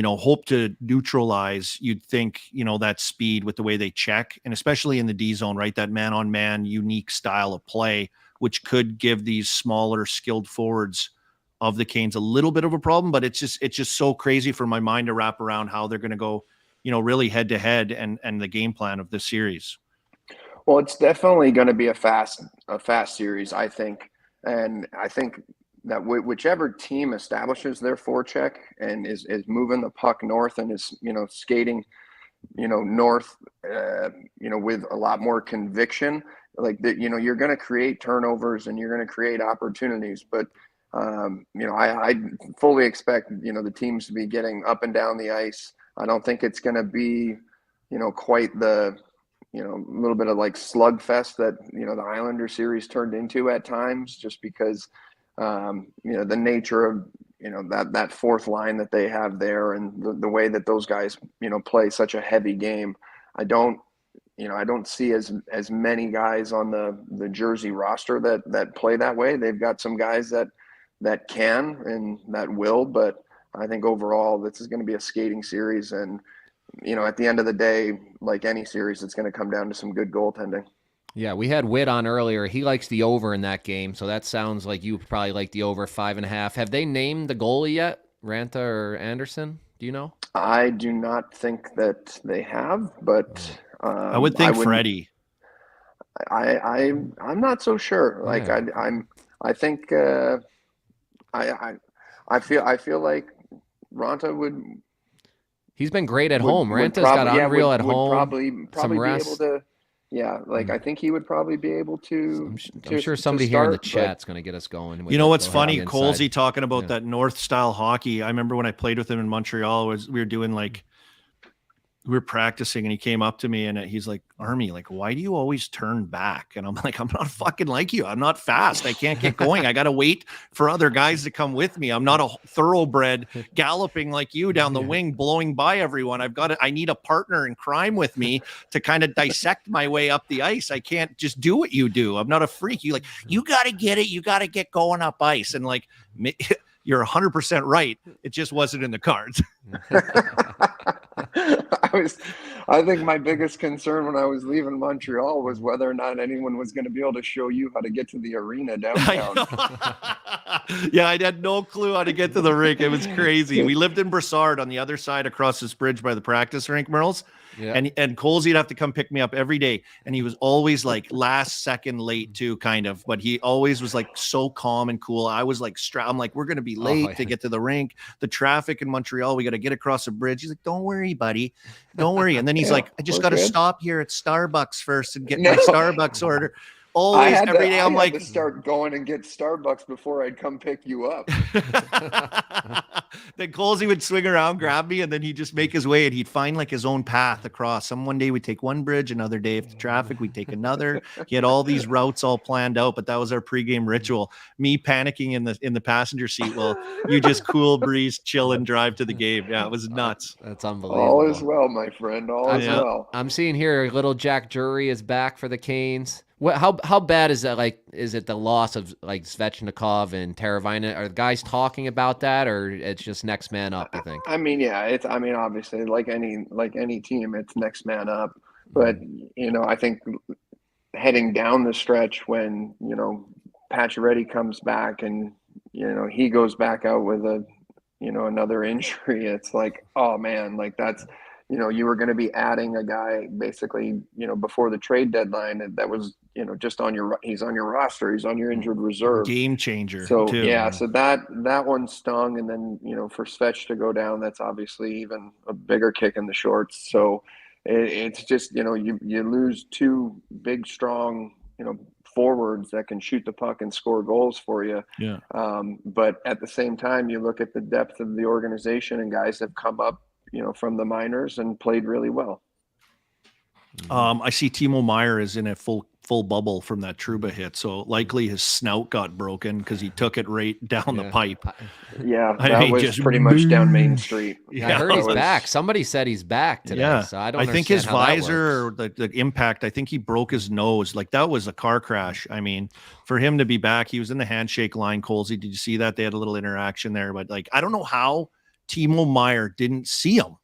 hope to neutralize, you'd think, that speed with the way they check, and especially in the D zone, right? That man-on-man unique style of play, which could give these smaller, skilled forwards of the Canes a little bit of a problem. But it's just so crazy for my mind to wrap around how they're going to go, really head to head and the game plan of this series. Well, it's definitely going to be a fast series, I think. And I think that whichever team establishes their forecheck and is moving the puck north and is, skating, north, with a lot more conviction, you're going to create turnovers and you're going to create opportunities. But, I fully expect, the teams to be getting up and down the ice. I don't think it's going to be, quite the, a little bit of like slugfest that, the Islander series turned into at times, just because, the nature of, that fourth line that they have there and the way that those guys, play such a heavy game. I don't see as many guys on the Jersey roster that play that way. They've got some guys that can and that will, but I think overall this is going to be a skating series. And, at the end of the day, like any series, it's going to come down to some good goaltending. Yeah, we had Witt on earlier. He likes the over in that game, so that sounds like you probably like the over 5.5. Have they named the goalie yet, Ranta or Anderson? Do you know? I do not think that they have, but I would think Freddie. I'm not so sure. Like I think I feel like Ranta would. He's been great at home. Ranta's got unreal at home. Probably some be rest. able to. Yeah, I think he would probably be able to. I'm sure somebody here in the chat's going to get us going. You know what's funny? Colsey talking about that North style hockey. I remember when I played with him in Montreal, we were doing we were practicing, and he came up to me and he's like, Army, like, why do you always turn back? And I'm like, I'm not fucking like you. I'm not fast. I can't get going. I got to wait for other guys to come with me. I'm not a thoroughbred galloping like you down the wing, blowing by everyone. I need a partner in crime with me to kind of dissect my way up the ice. I can't just do what you do. I'm not a freak. You got to get it. You got to get going up ice. And you're 100% right. It just wasn't in the cards. I think my biggest concern when I was leaving Montreal was whether or not anyone was going to be able to show you how to get to the arena downtown. Yeah, I had no clue how to get to the rink. It was crazy. We lived in Brossard on the other side across this bridge by the practice rink, Merles. Yeah. And Colsey'd have to come pick me up every day. And he was always like last second late too, kind of. But he always was like so calm and cool. I was like, I'm like, we're going to be late to get to the rink. The traffic in Montreal, we got to get across the bridge. He's like, don't worry, buddy. Don't worry. And then he's like, I just got to stop here at Starbucks first and get my Starbucks order. Always, every day. I'm I like, had to start going and get Starbucks before I'd come pick you up. then Colsey would swing around, grab me, and then he'd just make his way, and he'd find like his own path across. One day we'd take one bridge, another day if the traffic, we'd take another. He had all these routes all planned out, but that was our pregame ritual. Me panicking in the passenger seat while you just cool breeze, chill, and drive to the game. Yeah, it was nuts. That's unbelievable. All is well, my friend. All is well. I'm seeing here little Jack Drury is back for the Canes. How bad is that? Like, is it the loss of like Svechnikov and Teravainen? Are the guys talking about that, or it's just next man up? I think. I mean, yeah, obviously like any team, it's next man up. But I think heading down the stretch when Pacioretty comes back and he goes back out with another injury, it's like, oh man, like that's. You were going to be adding a guy basically, before the trade deadline that was, just he's on your roster. He's on your injured reserve. Game changer. So, too. yeah, so that one stung. And then, for Svech to go down, that's obviously even a bigger kick in the shorts. So it's just, you lose two big, strong, forwards that can shoot the puck and score goals for you. Yeah. But at the same time, you look at the depth of the organization and guys have come up, from the minors and played really well. I see Timo Meier is in a full bubble from that Trouba hit. So likely his snout got broken because he took it right down the pipe. Yeah, that was just pretty much down Main Street. Yeah, I heard he's back. Somebody said he's back today. Yeah. So I think his visor or the impact, I think he broke his nose. Like that was a car crash. I mean, for him to be back, he was in the handshake line, Colsey. Did you see that? They had a little interaction there, but like, I don't know how Timo Meier didn't see him.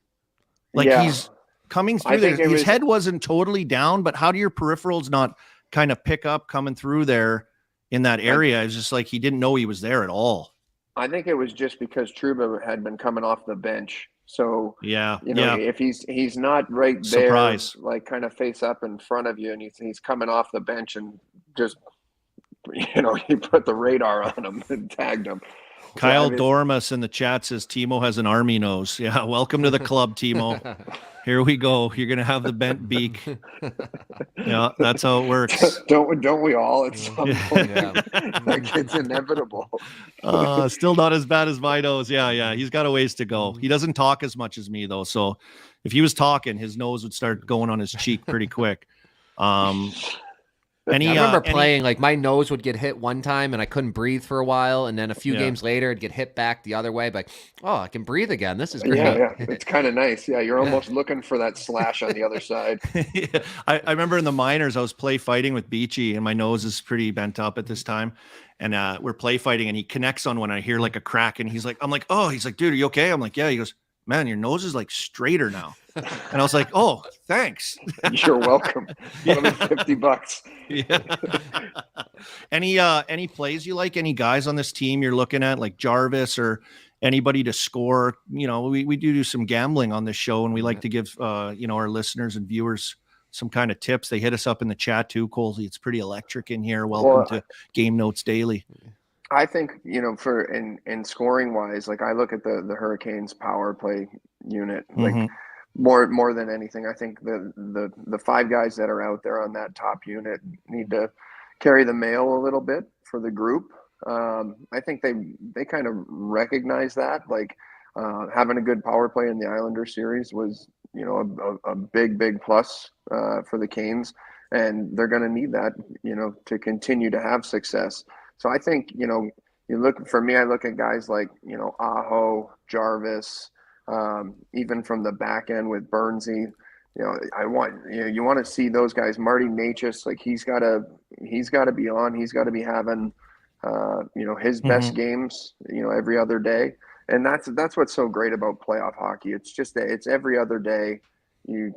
Like he's coming through there. His head wasn't totally down, but how do your peripherals not kind of pick up coming through there in that area? It's just like he didn't know he was there at all. I think it was just because Trouba had been coming off the bench. So if he's not right there, like kind of face up in front of you, and he's coming off the bench and just he put the radar on him and tagged him. Kyle Dormus in the chat says Timo has an army nose. Yeah, welcome to the club, Timo. Here we go. You're gonna have the bent beak. Yeah, that's how it works. Don't we all at some point? Like it's inevitable. Still not as bad as my nose. Yeah. He's got a ways to go. He doesn't talk as much as me though. So if he was talking, his nose would start going on his cheek pretty quick. I remember playing, like my nose would get hit one time and I couldn't breathe for a while. And then a few games later, it'd get hit back the other way. But, I can breathe again. This is great. Yeah. It's kind of nice. Yeah. You're almost looking for that slash on the other side. I remember in the minors, I was play fighting with Beachy and my nose is pretty bent up at this time. And we're play fighting and he connects on when I hear like a crack and he's like, dude, are you okay? I'm like, yeah. He goes, man, your nose is like straighter now. And I was like, oh, thanks. You're welcome. $50. Yeah. Any plays you like? Any guys on this team you're looking at, like Jarvis or anybody to score? We do some gambling on this show, and we like to give our listeners and viewers some kind of tips. They hit us up in the chat too, Colsey. It's pretty electric in here. Welcome to Game Notes Daily. I think, for in scoring wise, like I look at the Hurricanes power play unit, like more than anything, I think the five guys that are out there on that top unit need to carry the mail a little bit for the group. I think they kind of recognize that, like having a good power play in the Islander series was, a big plus for the Canes, and they're going to need that, to continue to have success. So I think, I look at guys like, Aho, Jarvis, even from the back end with Bernsey, you want to see those guys. Marty Necas, like he's got to be on, he's got to be having, his best games, every other day. And that's what's so great about playoff hockey. It's just that it's every other day. You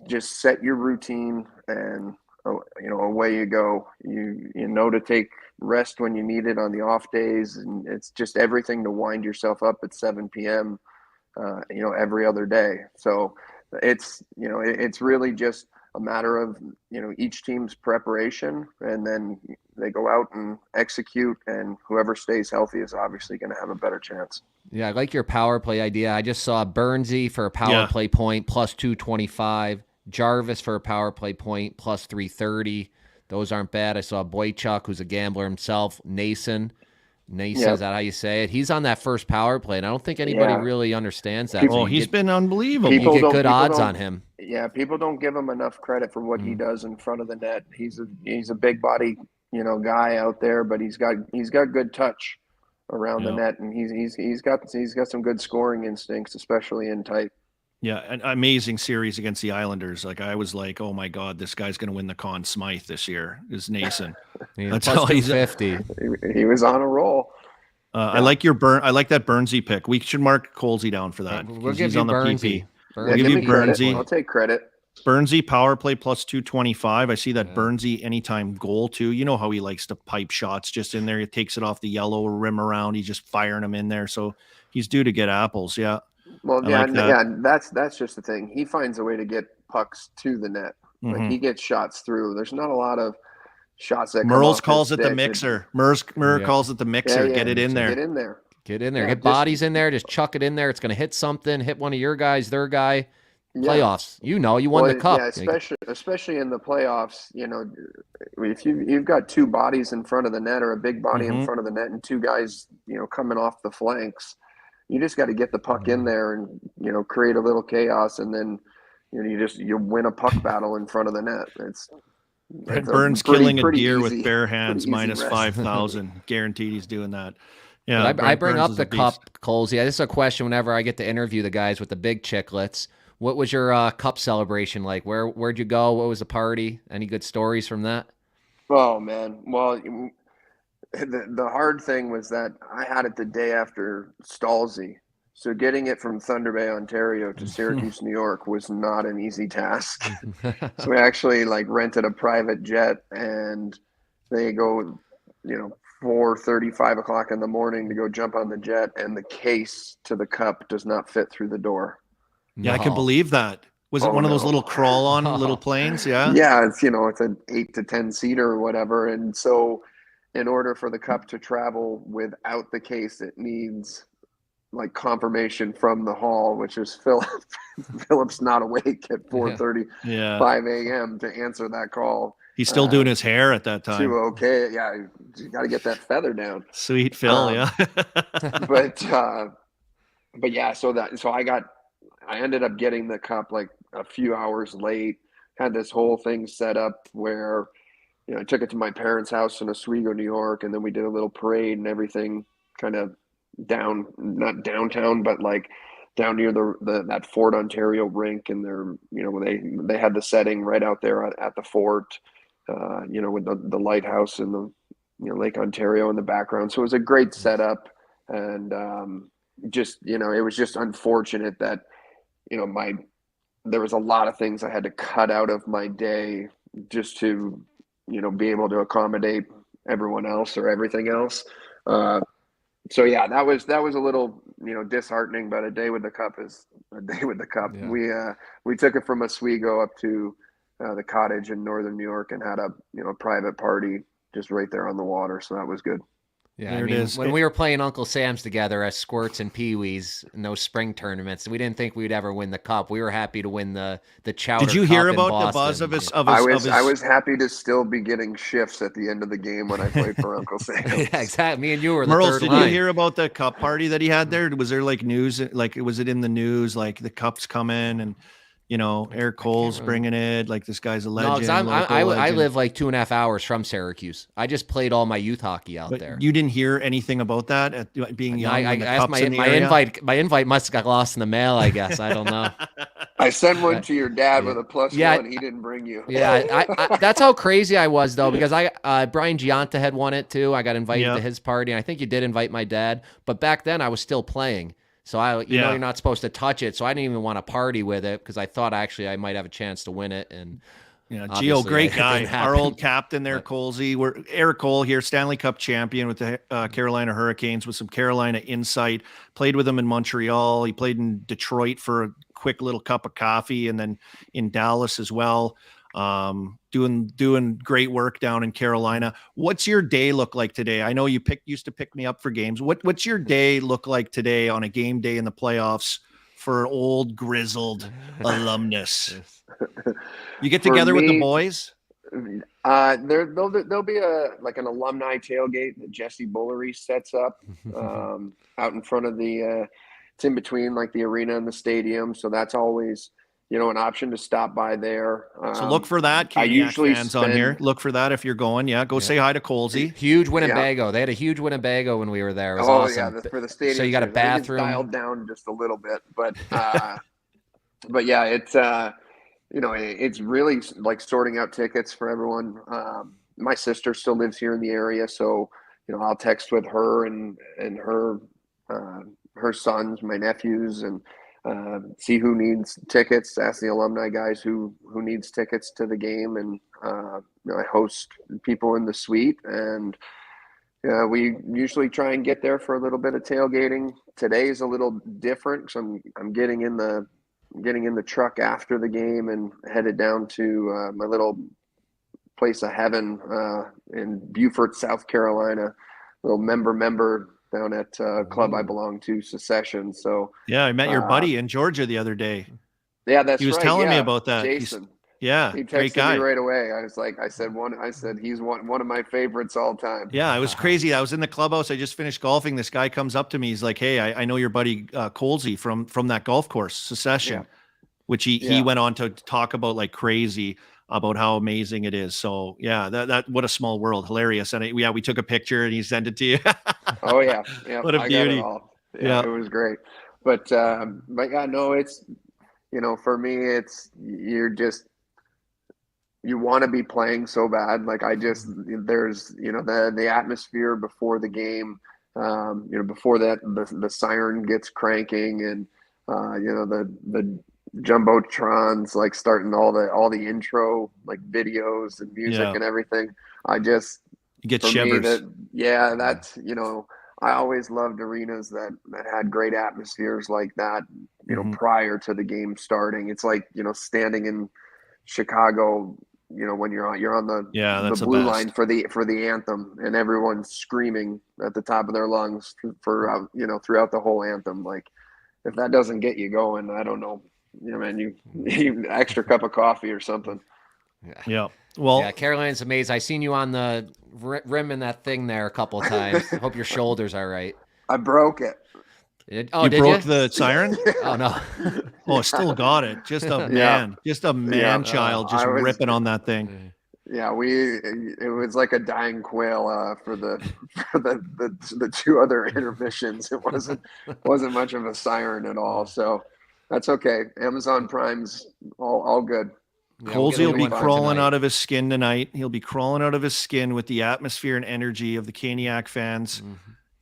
just set your routine and, away you go. You know to take rest when you need it on the off days, and it's just everything to wind yourself up at 7 p.m. Every other day. So it's really just a matter of each team's preparation, and then they go out and execute, and whoever stays healthy is obviously going to have a better chance. Yeah, I like your power play idea. I just saw Bernsey for a power play point plus 225. Jarvis for a power play point plus 330. Those aren't bad. I saw Boychuk, who's a gambler himself. Nason, is Yep. that how you say it? He's on that first power play, and I don't think anybody Yeah. really understands that. People- So Oh, you he's get, been unbelievable. you People get don't- good people odds don't- on him. Yeah, people don't give him enough credit for what he does in front of the net. He's a big body, guy out there, but he's got good touch around the Yeah. net, and he's got some good scoring instincts, especially in tight. Yeah, an amazing series against the Islanders. Like, I was like, oh my God, this guy's going to win the Conn Smythe this year. Is Nason? That's Plus how he's. 250. He was on a roll. I like your I like that Burnsy pick. We should mark Colsey down for that. We'll 'cause give he's you on the Burnsy. PP. Yeah, give give you me credit. Burnsy. I'll take credit. Burnsy power play plus 225. I see that Burnsy anytime goal too. You know how he likes to pipe shots just in there. He takes it off the yellow rim around. He's just firing them in there. So he's due to get apples. Yeah. Well, I yeah, like that. that's just the thing. He finds a way to get pucks to the net. Like, Mhm. he gets shots through. There's not a lot of shots that come Merles off calls his it the stick. mixer. Murr Yeah. calls it the mixer. Get it in there. Get in there. Get in there. Yeah, Get just- bodies in there. Just chuck it in there. It's going to hit something. Hit one of your guys, their guy. Yeah. Playoffs. You won the cup. Yeah, especially in the playoffs. If you've got two bodies in front of the net, or a big body in Mhm. front of the net, and two guys, coming off the flanks, you just got to get the puck in there and create a little chaos, and then you win a puck battle in front of the net. It's Brett a Burns pretty- killing a pretty deer easy- with bare hands pretty easy minus rest. 5,000. Guaranteed he's doing that. Yeah. But I Brett bring Burns up is the a beast. cup, Coles. Yeah, this is a question whenever I get to interview the guys with the big chicklets. What was your cup celebration like? Where'd you go? What was the party? Any good stories from that? Oh man, well, the hard thing was that I had it the day after Stalzy, so getting it from Thunder Bay, Ontario to Syracuse, New York was not an easy task. So we actually rented a private jet, and they go, 4:30, 5 o'clock in the morning to go jump on the jet, and the case to the cup does not fit through the door. Yeah, I can No. believe that. Was it Oh, one of those no. little crawl on little planes? Yeah. Yeah, it's an 8 to 10 seater or whatever, and so in order for the cup to travel without the case, it needs confirmation from the hall, which is Philip. Philip's not awake at 4:30, Yeah. 5 a.m. to answer that call. He's still doing his hair at that To time. you got to get that feather down. Sweet Phil. Yeah. But yeah, so I ended up getting the cup a few hours late. Had this whole thing set up where, I took it to my parents' house in Oswego, New York, and then we did a little parade and everything, kind of not downtown, but down near that Fort Ontario rink, and they had the setting right out there at the fort, with the lighthouse and the Lake Ontario in the background. So it was a great setup, and it was just unfortunate that there was a lot of things I had to cut out of my day just to be able to accommodate everyone else or everything else. So yeah, that was a little disheartening, but a day with the cup is a day with the cup. Yeah. We took it from Oswego up to the cottage in northern New York and had a private party just right there on the water, so that was good. Yeah, There I it mean, is. when we were playing Uncle Sam's together as squirts and peewees in those spring tournaments, we didn't think we'd ever win the cup. We were happy to win the Chowder Did you Cup hear in about Boston. the buzz of his? I was happy to still be getting shifts at the end of the game when I played for Uncle Sam. Yeah, exactly. Me and you were the Merles, third did line. you hear about the cup party that he had there? Was there news? Was it in the news? The cup's coming and Eric Cole's bringing it. This guy's a No, legend. 'cause local I legend. live 2.5 hours from Syracuse. I just played all my youth hockey out But there. you didn't hear anything about that at being young. I when the asked cup's in the area? invite. My invite must have got lost in the mail. I guess I don't know. I sent one to your dad with a +1. Yeah. He didn't bring you. Yeah, I that's how crazy I was though, because Brian Giunta had won it too. I got invited Yeah. to his party, and I think you did invite my dad. But back then, I was still playing, so Yeah. you're not supposed to touch it. So I didn't even want to party with it because I thought actually I might have a chance to win it. And Yeah, Gio, obviously, great it guy. didn't Our happen. old captain there, Colsey. We're Eric Cole here, Stanley Cup champion with the Carolina Hurricanes with some Carolina insight. Played with him in Montreal. He played in Detroit for a quick little cup of coffee, and then in Dallas as well. Doing great work down in Carolina. What's your day look like today? I know you used to pick me up for games. What's your day look like today on a game day in the playoffs for old grizzled alumnus? You get For together with the me- boys? There'll be an alumni tailgate that Jesse Bullery sets up out in front of the. It's in between like the arena and the stadium, so that's always an option to stop by there. So look for that, I Caniac usually fans on here. Look for that if you're going. Yeah, go say hi to Colsey. Huge Winnebago. They had a huge Winnebago when we were there. It was awesome. Yeah, for the stadium. So you got a bathroom. It's dialed down just a little bit, but but yeah, it's it's really like sorting out tickets for everyone. My sister still lives here in the area, so I'll text with her and her sons, my nephews, and see who needs tickets. Ask the alumni guys who needs tickets to the game, and I host people in the suite, and we usually try and get there for a little bit of tailgating. Today is a little different because I'm getting in the truck after the game and headed down to my little place of heaven in Beaufort, South Carolina. Little member down at club I belong to, Secession. So yeah, I met your buddy in Georgia the other day. Yeah, that's right. He was telling me about that. Jason. He texted guy. me right away. I said he's one of my favorites all time. Yeah, it was crazy. I was in the clubhouse. I just finished golfing. This guy comes up to me. He's like, "Hey, I know your buddy Colsey from that golf course, Secession," which he went on to talk about like crazy about how amazing it is. So yeah, that what a small world. Hilarious. And we took a picture and he sent it to you. Oh yeah. What a beauty. Got it all. Yeah, it was great. But yeah, no, it's for me, it's you want to be playing so bad. Like there's the atmosphere before the game, before that the siren gets cranking and the jumbotrons like starting all the intro like videos and music and everything. You get shivers. That's I always loved arenas that had great atmospheres like that prior to the game starting. It's like standing in Chicago when you're on the blue line for the anthem and everyone's screaming at the top of their lungs for throughout the whole anthem. Like if that doesn't get you going, I don't know. Man, you need an extra cup of coffee or something. Yeah. Well, yeah, Caroline's amazing. I seen you on the rim in that thing there a couple of times. I hope your shoulders are right. I broke it. Did broke the siren? Oh no. Oh, still got it. Just a man, child, just ripping on that thing. Yeah, it was like a dying quail for the two other intermissions. It wasn't much of a siren at all. So that's okay. Amazon Prime's all good. Colsey will be crawling out of his skin tonight. He'll be crawling out of his skin with the atmosphere and energy of the Caniac fans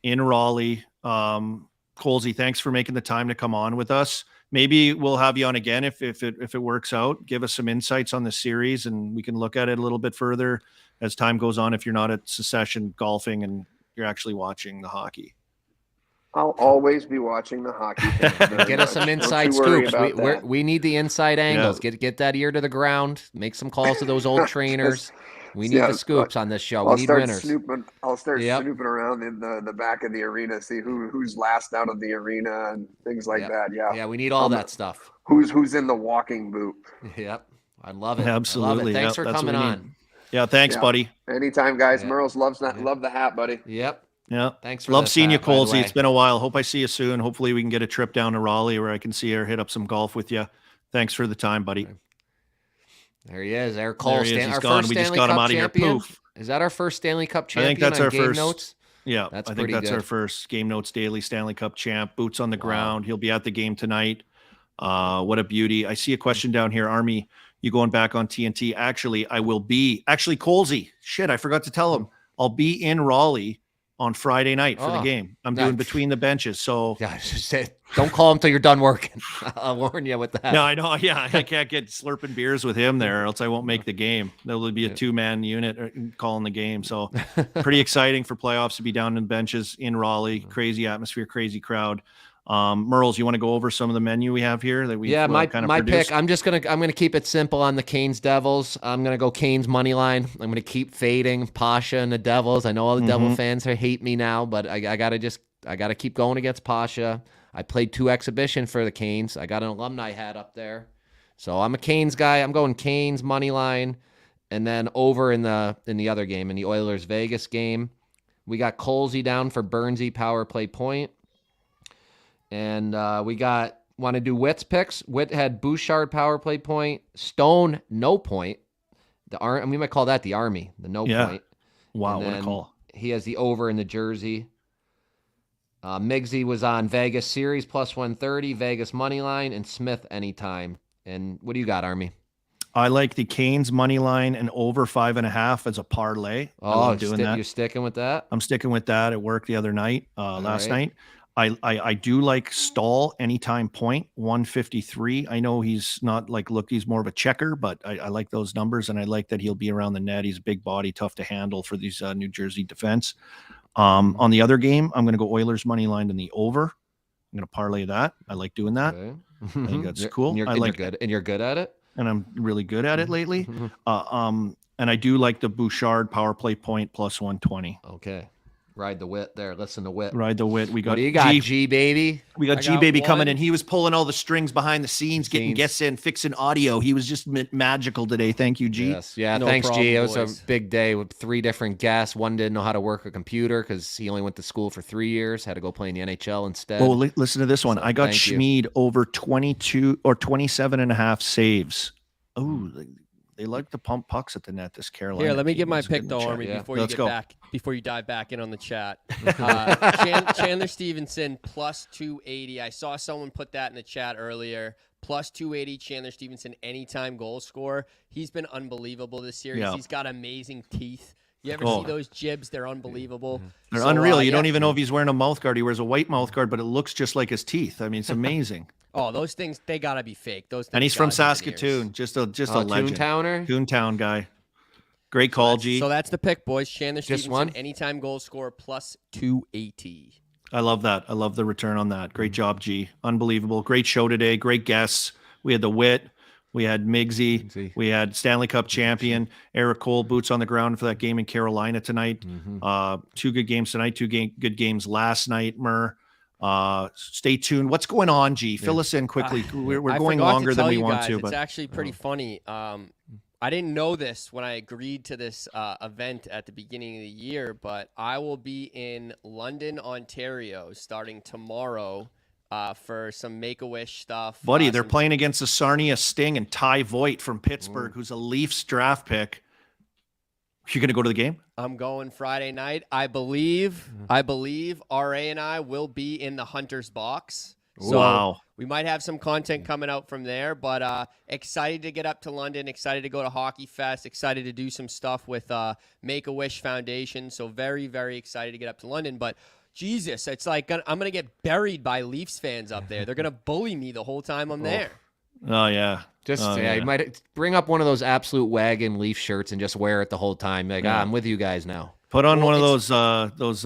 in Raleigh. Colsey, thanks for making the time to come on with us. Maybe we'll have you on again if it works out. Give us some insights on the series, and we can look at it a little bit further as time goes on. If you're not at Secession golfing and you're actually watching the hockey, I'll always be watching the hockey. Get us some inside scoops. We need the inside angles. Get that ear to the ground. Make some calls to those old trainers. We need the scoops on this show. We need winners. I'll start snooping around in the back of the arena, see who's last out of the arena and things like that. Yeah, we need all that stuff. Who's in the walking boot? Yep, I love it. Absolutely. I love it. Thanks for coming on. Yeah, thanks, buddy. Anytime, guys. Merle's love the hat, buddy. Yep. Yeah. Thanks for love seeing you, Colsey. It's been a while. Hope I see you soon. Hopefully we can get a trip down to Raleigh where I can see her hit up some golf with you. Thanks for the time, buddy. There he is. Eric Cole. He's gone. We just got him out of here. Poof. Is that our first Stanley Cup champion? I think that's our Game first. Notes? Yeah, I think that's our first Game Notes Daily Stanley Cup champ. Boots on the ground. He'll be at the game tonight. What a beauty. I see a question down here. Army, you going back on TNT? Actually, I will be. Actually, Colsey. Shit, I forgot to tell him. I'll be in Raleigh on Friday night for the game. I'm doing between the benches. So don't call him till you're done working. I'll warn you with that. No, I know. Yeah, I can't get slurping beers with him there, or else I won't make the game. There'll be a 2-man unit calling the game. So pretty exciting for playoffs to be down in the benches in Raleigh. Crazy atmosphere, crazy crowd. Merles, you want to go over some of the menu we have here that we my kind of my produced? pick. I'm gonna keep it simple on the Canes Devils. I'm gonna go Canes money line. I'm gonna keep fading Pasha and the Devils. I know all the Devil fans hate me now, but I gotta keep going against Pasha. I played 2 exhibition for the Canes. I got an alumni hat up there, so I'm a Canes guy. I'm going Canes money line, And then over in the other game, in the Oilers Vegas game, we got Colsey down for Burnsy power play point. And we want to do Witt's picks. Witt had Bouchard power play point, Stone no point. We might call that the Army, the no point. Wow, and what a call. He has the over in the jersey. Miggsy was on Vegas series plus 130, Vegas money line, and Smith anytime. And what do you got, Army? I like the Canes money line and over 5.5 as a parlay. I love doing that. You're sticking with that? I'm sticking with that at work the other night, last night. I do like Stahl anytime point 153. I know he's not he's more of a checker, but I like those numbers, and I like that he'll be around the net. He's a big body, tough to handle for these New Jersey defense. On the other game, I'm going to go Oilers money line in the over. I'm going to parlay that. I like doing that. Okay. I think that's cool. You're good at it. And I'm really good at it lately. And I do like the Bouchard power play point plus 120. Okay. Ride the Witt there. Listen to Witt. Ride the Witt. We got what do you got, G baby? We got G baby coming in. He was pulling all the strings behind the scenes, getting guests in, fixing audio. He was just magical today. Thank you, G. Yes. Yeah. No Thanks, problem, G. It was boys. a big day with 3 different guests. One didn't know how to work a computer because he only went to school for 3 years. Had to go play in the NHL instead. Oh, listen to this one. I got Schmid over 22 or 27.5 saves. Oh, they like to pump pucks at the net. This Carolina. Here, let me team give my is pick good in though, the chat. Army, Yeah. before you dive back in on the chat. Chandler Stevenson plus 280. I saw someone put that in the chat earlier. Plus 280, Chandler Stevenson anytime goal scorer. He's been unbelievable this series. Yeah. He's got amazing teeth. You ever see those jibs? They're unbelievable. They're So, unreal. You yeah. don't even know if he's wearing a mouth guard. He wears a white mouth guard, but it looks just like his teeth. I mean, it's amazing. Oh, those things, they got to be fake. Those things And he's from gotta be veneers. Saskatoon. Just a legend. Towner. Toontown guy. Great call, G. So that's the pick, boys. Chandler Just Stevenson, one? anytime goal scorer plus 280. I love that. I love the return on that. Great job, G. Unbelievable. Great show today. Great guests. We had the Witt. We had Miggsy. We had Stanley Cup champion Eric Cole, boots on the ground for that game in Carolina tonight. 2 good games tonight, 2 good games last night, Murr. Stay tuned. What's going on, G? Fill us in quickly. We're I going forgot longer to than tell we you want guys, to. It's But actually pretty funny. I didn't know this when I agreed to this event at the beginning of the year, but I will be in London, Ontario, starting tomorrow for some Make-A-Wish stuff. buddy, they're some- playing against the Sarnia Sting and Ty Voigt from Pittsburgh, who's a Leafs draft pick. You going to go to the game? I'm going Friday night. I believe RA and I will be in the Hunter's box. So Wow. we might have some content coming out from there, but excited to get up to London, excited to go to Hockey Fest, excited to do some stuff with Make-A-Wish Foundation. So very, very excited to get up to London. But Jesus, it's like I'm going to get buried by Leafs fans up there. They're going to bully me the whole time I'm there. Oh, yeah. You might bring up one of those absolute wagon Leaf shirts and just wear it the whole time. Like, I'm with you guys now. Put on one of those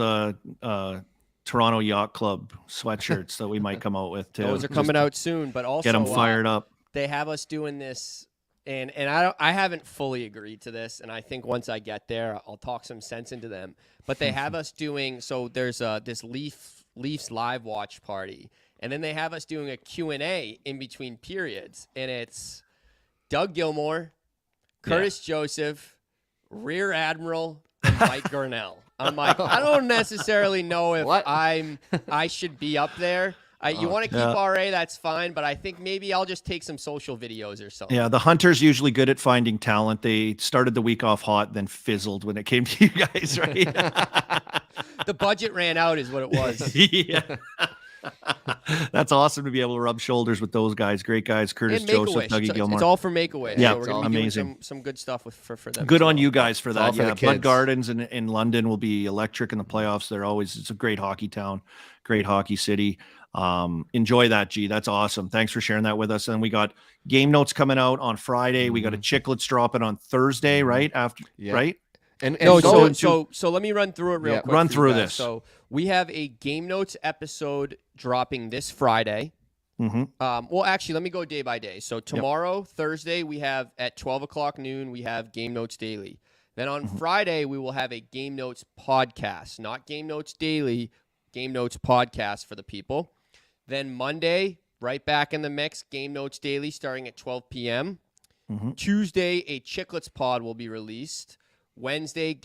Toronto Yacht Club sweatshirts that we might come out with too. Those are coming out soon, but also Get them fired up. they have us doing this, and I haven't fully agreed to this, and I think once I get there, I'll talk some sense into them. But they have us doing, so there's this Leafs live watch party, and then they have us doing a Q&A in between periods, and it's Doug Gilmour, Curtis Joseph, Rear Admiral, and Mike Gurnell. I'm like, I don't necessarily know if I should be up there. You want to keep RA, that's fine, but I think maybe I'll just take some social videos or something. Yeah, the Hunter's usually good at finding talent. They started the week off hot, then fizzled when it came to you guys, right? The budget ran out is what it was. Yeah. That's awesome to be able to rub shoulders with those guys. Great guys, Curtis And Joseph, Make-A-Wish. Dougie Gilmour. It's all for Make-A-Wish. Yeah, so we're it's gonna be amazing. doing some good stuff for them. Good as on well. you guys for all that. for the Yeah, kids. Blood Gardens in London will be electric in the playoffs. It's a great hockey town, great hockey city. Enjoy that, G. That's awesome. Thanks for sharing that with us. And we got game notes coming out on Friday. We got a Chicklets dropping on Thursday, right? Right? And No, so so let me run through it real quick. Run for you through guys. this. So we have a Game Notes episode dropping this Friday. Well, actually, let me go day by day. So tomorrow, Thursday, we have at 12 o'clock noon, we have Game Notes Daily. Then on Friday, we will have a Game Notes podcast, not Game Notes Daily, Game Notes podcast for the people. Then Monday, right back in the mix, Game Notes Daily starting at 12 p.m. Tuesday, a Chicklets pod will be released. Wednesday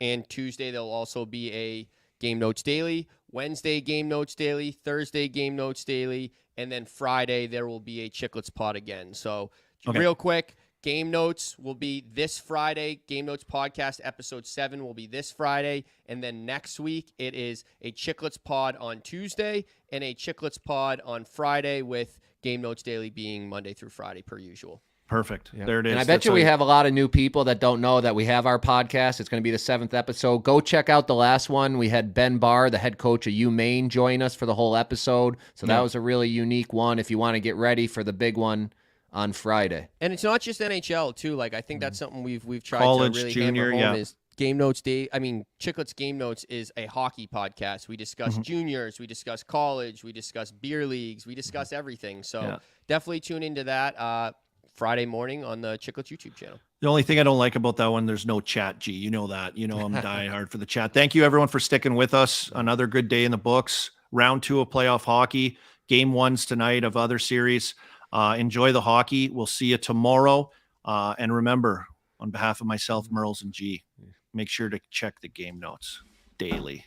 and Tuesday, there'll also be a Game Notes Daily. Wednesday, Game Notes Daily. Thursday, Game Notes Daily. And then Friday, there will be a Chicklets pod again. So real quick, Game Notes will be this Friday. Game Notes Podcast Episode 7 will be this Friday. And then next week, it is a Chicklets pod on Tuesday and a Chicklets pod on Friday, with Game Notes Daily being Monday through Friday per usual. Perfect. There it is. And I bet you we have a lot of new people that don't know that we have our podcast. It's going to be the 7th episode. Go check out the last one. We had Ben Barr, the head coach of UMaine, join us for the whole episode. So that was a really unique one if you want to get ready for the big one on Friday. And it's not just NHL too. Like, I think that's something we've tried College, to really junior, hammer home is Game Notes Day. I mean, Chicklets Game Notes is a hockey podcast. We discuss juniors, we discuss college, we discuss beer leagues, we discuss everything. So definitely tune into that Friday morning on the Chicklets YouTube channel. The only thing I don't like about that one, there's no chat, G. You know that. You know I'm dying hard for the chat. Thank you, everyone, for sticking with us. Another good day in the books. Round 2 of playoff hockey. Game 1s tonight of other series. Enjoy the hockey. We'll see you tomorrow. And remember, on behalf of myself, Merles, and G, make sure to check the game notes daily.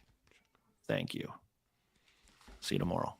Thank you. See you tomorrow.